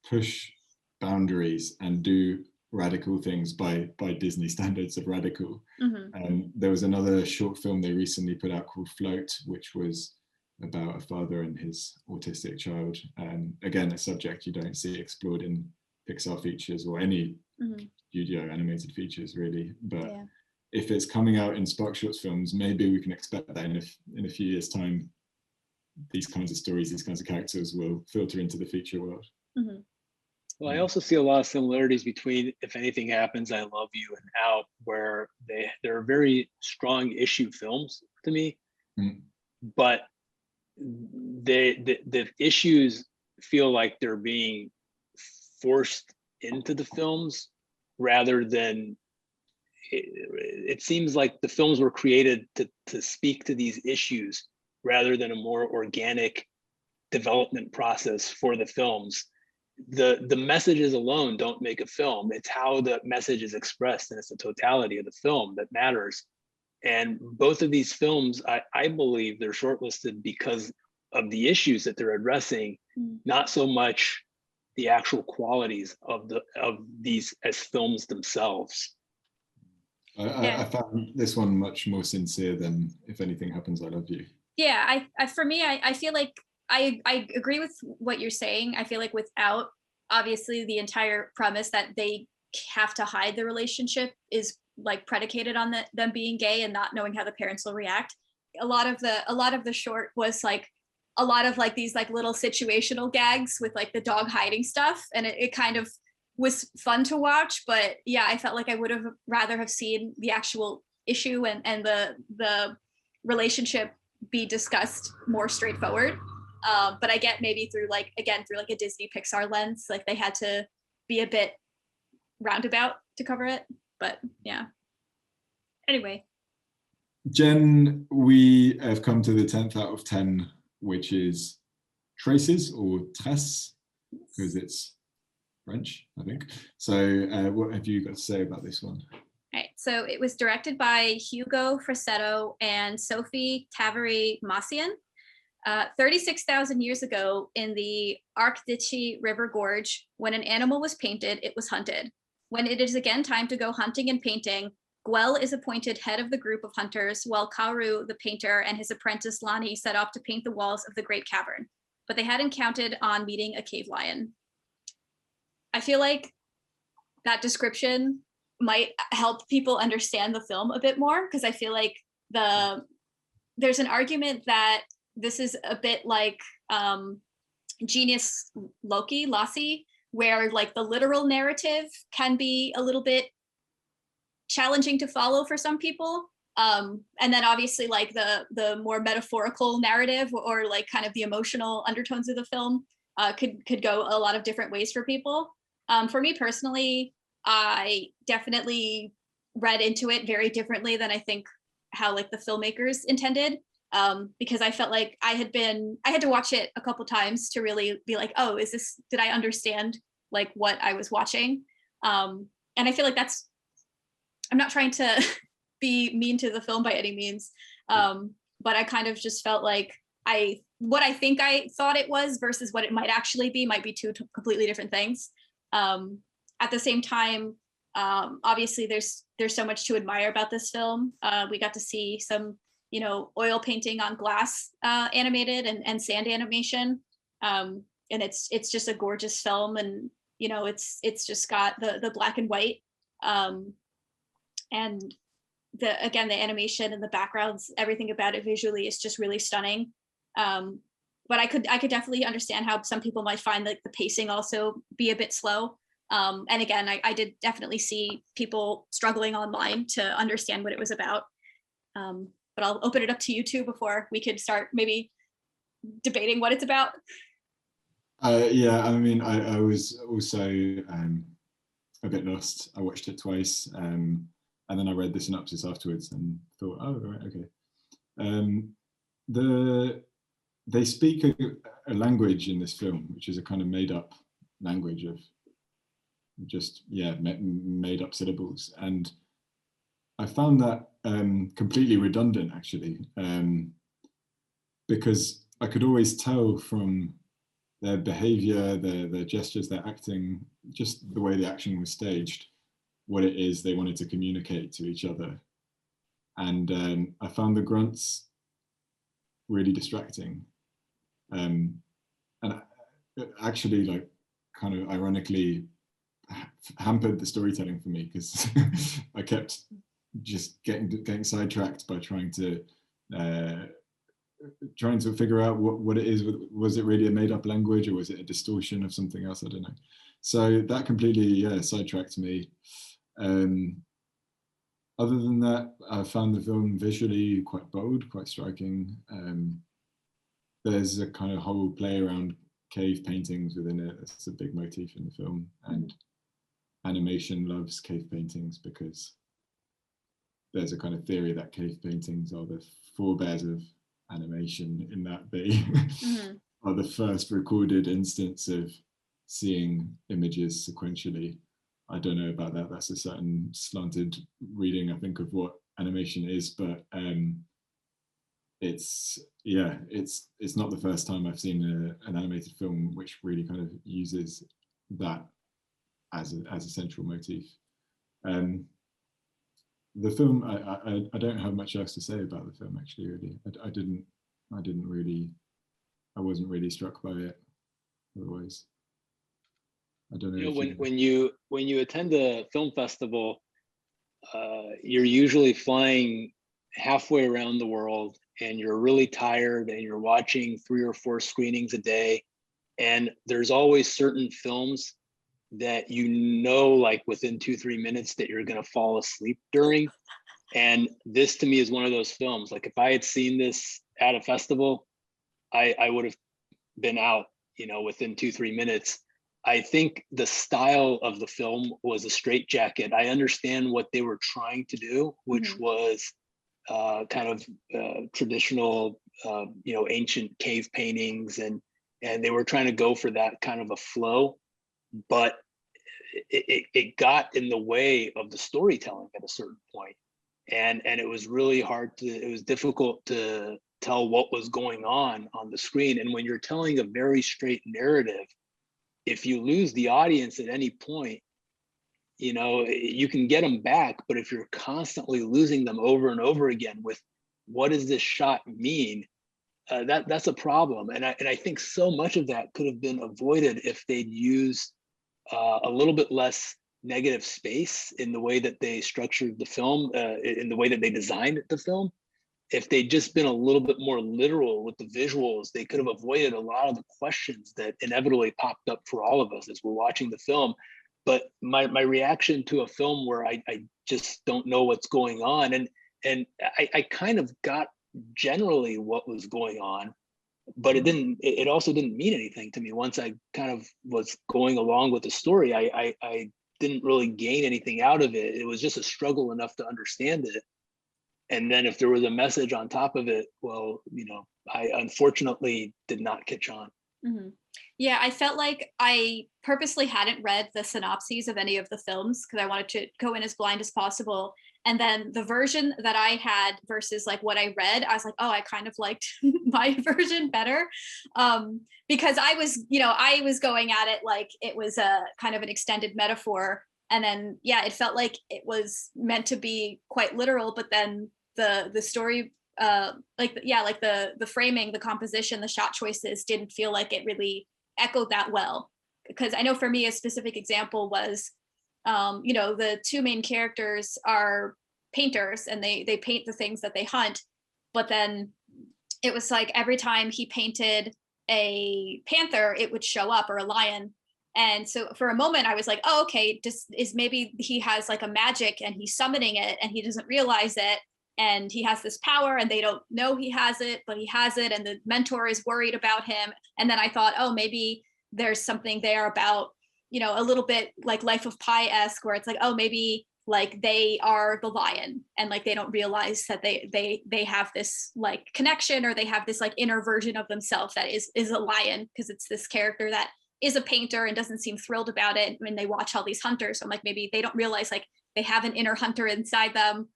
push boundaries and do radical things by Disney standards of radical. There was another short film they recently put out called Float, which was about a father and his autistic child. Again, a subject you don't see explored in Pixar features or any studio animated features really. But if it's coming out in Spark Shorts films, maybe we can expect that in a few years' time, these kinds of stories, these kinds of characters will filter into the feature world. Well, I also see a lot of similarities between If Anything Happens, I Love You, and Out, where they're very strong issue films to me, but the issues feel like they're being forced into the films rather than, it seems like the films were created to speak to these issues rather than a more organic development process for the films. The messages alone don't make a film. It's how the message is expressed, and it's the totality of the film that matters. And both of these films, I believe they're shortlisted because of the issues that they're addressing, not so much the actual qualities of these as films themselves. I found this one much more sincere than If Anything Happens, I Love You. Yeah, for me, I feel like I agree with what you're saying. I feel like without, obviously, the entire premise that they have to hide the relationship is like predicated on them being gay and not knowing how the parents will react. A lot of the short was like a lot of like these like little situational gags with like the dog hiding stuff, and it kind of was fun to watch. But yeah, I felt like I would have rather have seen the actual issue and the relationship be discussed more straightforward. But I get maybe through like a Disney Pixar lens, like they had to be a bit roundabout to cover it. But yeah. Anyway. Jen, we have come to the 10th out of 10, which is Traces or Traces, because it's French, I think. So what have you got to say about this one? Right. So it was directed by Hugo Frassetto and Sophie Tavary-Massian. 36,000 years ago in the Arcdici River Gorge, when an animal was painted, it was hunted. When it is again time to go hunting and painting, Gwel is appointed head of the group of hunters, while Kauru, the painter, and his apprentice Lani set off to paint the walls of the Great Cavern. But they hadn't counted on meeting a cave lion. I feel like that description might help people understand the film a bit more, because I feel like there's an argument that this is a bit like Genius Loci, where like the literal narrative can be a little bit challenging to follow for some people. And then obviously like the more metaphorical narrative or like kind of the emotional undertones of the film could go a lot of different ways for people. For me personally, I definitely read into it very differently than I think how like the filmmakers intended. Because I felt like I had to watch it a couple times to really be like, oh, did I understand like what I was watching? And I feel like I'm not trying to be mean to the film by any means. But I kind of just felt like what I think I thought it was versus what it might actually be might be two completely different things. At the same time, obviously there's so much to admire about this film. We got to see some oil painting on glass animated and sand animation. And it's just a gorgeous film, and it's just got the black and white. And the animation and the backgrounds, everything about it visually is just really stunning. but I could definitely understand how some people might find like the pacing also be a bit slow. And again, I did definitely see people struggling online to understand what it was about. But I'll open it up to you two before we could start maybe debating what it's about. Yeah, I mean, I was also a bit lost. I watched it twice, and then I read the synopsis afterwards and thought, oh, right, okay. They speak a language in this film, which is a kind of made up language of just, yeah, made up syllables. And I found that completely redundant, actually, because I could always tell from their behavior, their gestures, their acting, just the way the action was staged, what it is they wanted to communicate to each other. And I found the grunts really distracting. And actually, like, kind of ironically hampered the storytelling for me, because I kept just getting sidetracked by trying to figure out what it is. Was it really a made-up language, or was it a distortion of something else? I don't know. So that completely sidetracked me. Other than that, I found the film visually quite bold, quite striking. There's a kind of whole play around cave paintings within it. It's a big motif in the film, and animation loves cave paintings because there's a kind of theory that cave paintings are the forebears of animation, in that they are the first recorded instance of seeing images sequentially. I don't know about that. That's a certain slanted reading, I think, of what animation is, but it's not the first time I've seen an animated film which really kind of uses that as a central motif. The film, I don't have much else to say about the film, actually. Really, I wasn't really struck by it otherwise. I don't know. You know, when you attend a film festival, you're usually flying halfway around the world, and you're really tired, and you're watching 3 or 4 screenings a day, and there's always certain films that like within 2-3 minutes that you're going to fall asleep during. And this to me is one of those films. Like, if I had seen this at a festival, I would have been out, within 2-3 minutes. I think the style of the film was a straitjacket. I understand what they were trying to do, which was kind of traditional, ancient cave paintings, and they were trying to go for that kind of a flow, but it got in the way of the storytelling at a certain point, and it was really it was difficult to tell what was going on the screen. And when you're telling a very straight narrative, if you lose the audience at any point, you can get them back, but if you're constantly losing them over and over again with what does this shot mean, that's a problem. And I think so much of that could have been avoided if they'd used a little bit less negative space in the way that they structured the film, in the way that they designed the film. If they'd just been a little bit more literal with the visuals, they could have avoided a lot of the questions that inevitably popped up for all of us as we're watching the film. But my reaction to a film where I just don't know what's going on, and I kind of got generally what was going on, but it also didn't mean anything to me. Once I kind of was going along with the story, I didn't really gain anything out of it. It was just a struggle enough to understand it. And then if there was a message on top of it, well, I unfortunately did not catch on. Yeah, I felt like I purposely hadn't read the synopses of any of the films because I wanted to go in as blind as possible. And then the version that I had versus like what I read, I was like, oh, I kind of liked my version better, because I was going at it like it was a kind of an extended metaphor. And then, yeah, it felt like it was meant to be quite literal, but then the story, the framing, the composition, the shot choices didn't feel like it really echoed that well. Because I know for me, a specific example was, the 2 main characters are painters, and they paint the things that they hunt. But then it was like every time he painted a panther, it would show up, or a lion. And so for a moment I was like, oh, okay, just is maybe he has like a magic and he's summoning it and he doesn't realize it. And he has this power and they don't know he has it, but he has it. And the mentor is worried about him. And then I thought, oh, maybe there's something there about, you know, a little bit like Life of Pi-esque, where it's like, oh, maybe like they are the lion and like they don't realize that they have this like connection, or they have this like inner version of themselves that is a lion, because it's this character that is a painter and doesn't seem thrilled about it when they watch all these hunters. So I'm like, maybe they don't realize like they have an inner hunter inside them.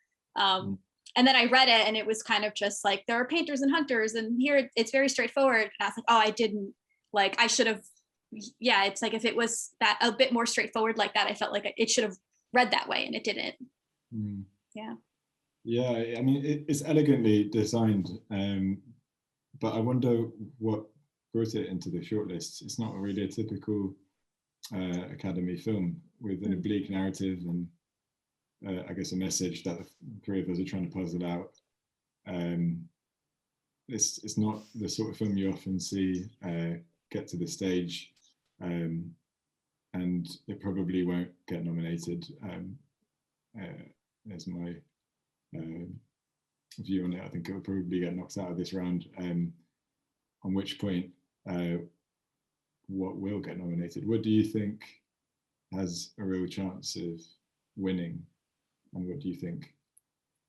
And then I read it and it was kind of just like, there are painters and hunters, and here it's very straightforward. And I was like, oh, I didn't, like, I should have, yeah, it's like if it was that a bit more straightforward like that, I felt like it should have read that way and it didn't. Yeah. Yeah, I mean, it's elegantly designed, but I wonder what brought it into the shortlist. It's not really a typical Academy film with an oblique narrative and I guess a message that the three of us are trying to puzzle out. It's not the sort of film you often see get to the stage, and it probably won't get nominated. There's my view on it. I think it will probably get knocked out of this round, on which point what will get nominated? What do you think has a real chance of winning? And what do you think,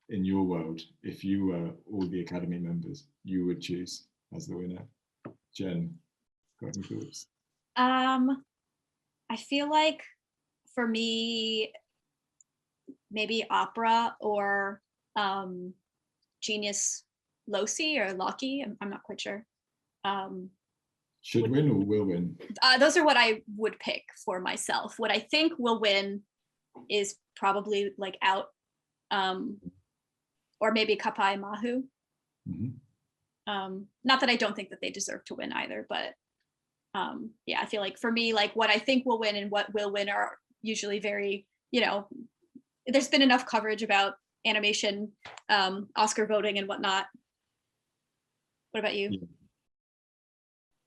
in your world, if you were all the Academy members, you would choose as the winner? Jen, got any thoughts? I feel like for me, maybe opera or Genius Loci or Loci. I'm not quite sure. Should win or will win? Those are what I would pick for myself. What I think will win is probably like Out, or maybe Kapaemahu. Not that I don't think that they deserve to win either, but yeah, I feel like for me, like what I think will win and what will win are usually very, you know, there's been enough coverage about animation, Oscar voting and whatnot. What about you?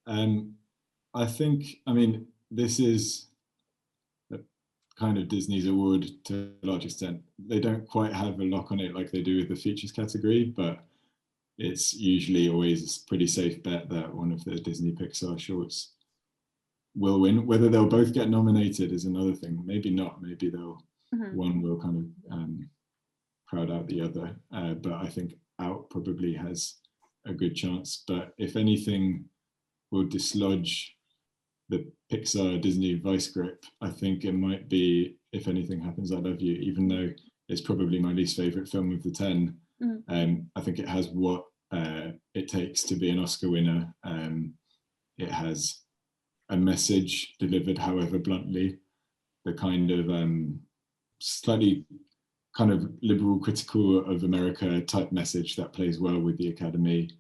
I think, I mean, this is kind of Disney's award to a large extent. They don't quite have a lock on it like they do with the features category, but it's usually always a pretty safe bet that one of the Disney Pixar shorts will win. Whether they'll both get nominated is another thing. Maybe not. Maybe one will kind of crowd out the other. But I think Out probably has a good chance. But if anything will dislodge the Pixar Disney vice grip, I think it might be If Anything Happens, I Love You, even though it's probably my least favorite film of the 10. I think it has what it takes to be an Oscar winner. It has a message delivered, however bluntly, the kind of slightly kind of liberal, critical of America type message that plays well with the Academy.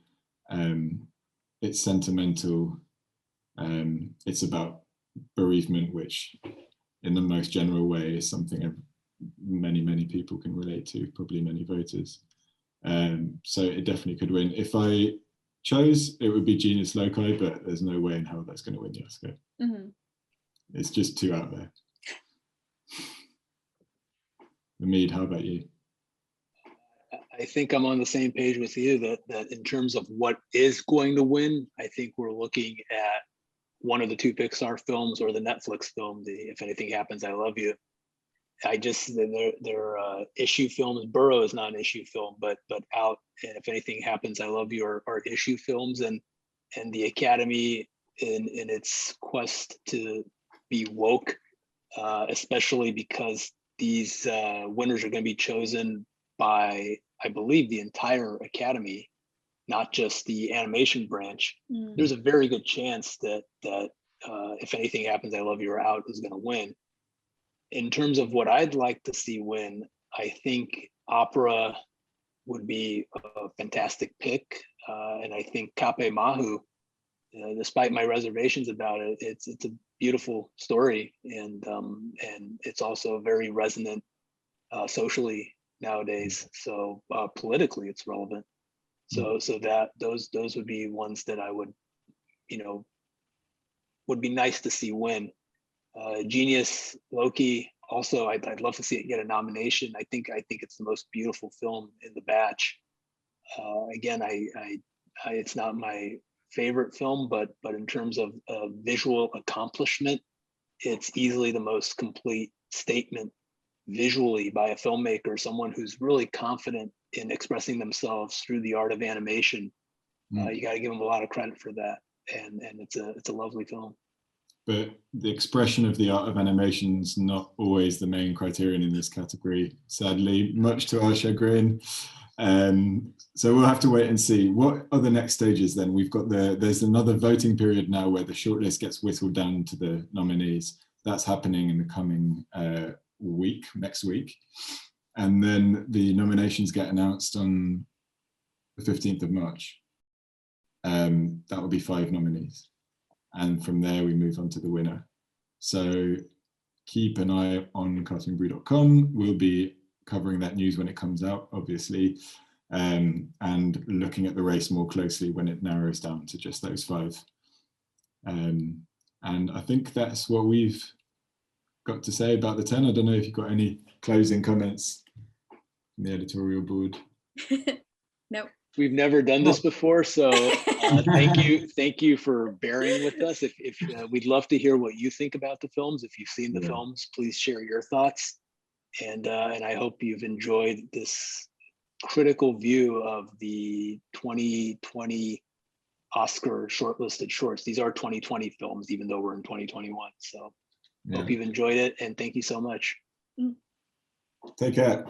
It's sentimental. It's about bereavement, which in the most general way is something many people can relate to, probably many voters. So it definitely could win. If I chose, it would be Genius Loci, but there's no way in hell that's going to win the Oscar. It's just too out there. Amid, how about you? I think I'm on the same page with you that in terms of what is going to win, I think we're looking at one of the two Pixar films or the Netflix film, the If Anything Happens, I Love You. They're issue films. Burrow is not an issue film, but Out and If Anything Happens, I Love You are issue films, and the Academy in its quest to be woke, especially because these winners are going to be chosen by, I believe, the entire Academy, not just the animation branch. There's a very good chance that If Anything Happens, I Love You or Out is going to win. In terms of what I'd like to see win, I think opera would be a fantastic pick, and I think Kapaemahu, despite my reservations about it, it's a beautiful story, and it's also very resonant socially nowadays. So politically, it's relevant. So that those would be ones that I would would be nice to see win. Genius, Loci, also I'd love to see it get a nomination. I think it's the most beautiful film in the batch. Again, it's not my favorite film, but in terms of visual accomplishment, it's easily the most complete statement visually by a filmmaker, someone who's really confident in expressing themselves through the art of animation. You got to give them a lot of credit for that, and it's a lovely film. But the expression of the art of animation is not always the main criterion in this category, sadly, much to our chagrin. So we'll have to wait and see. What are the next stages then? We've got there's another voting period now where the shortlist gets whittled down to the nominees. That's happening in the coming next week. And then the nominations get announced on the 15th of March. That will be 5 nominees. And from there we move on to the winner. So keep an eye on CartoonBrew.com. We'll be covering that news when it comes out, obviously, and looking at the race more closely when it narrows down to just those 5. And I think that's what we've got to say about the 10. I don't know if you've got any closing comments from the editorial board. Nope. We've never done this before, so thank you for bearing with us. If we'd love to hear what you think about the films. If you've seen the films, please share your thoughts. And I hope you've enjoyed this critical view of the 2020 Oscar shortlisted shorts. These are 2020 films, even though we're in 2021. So hope you've enjoyed it, and thank you so much. Take care.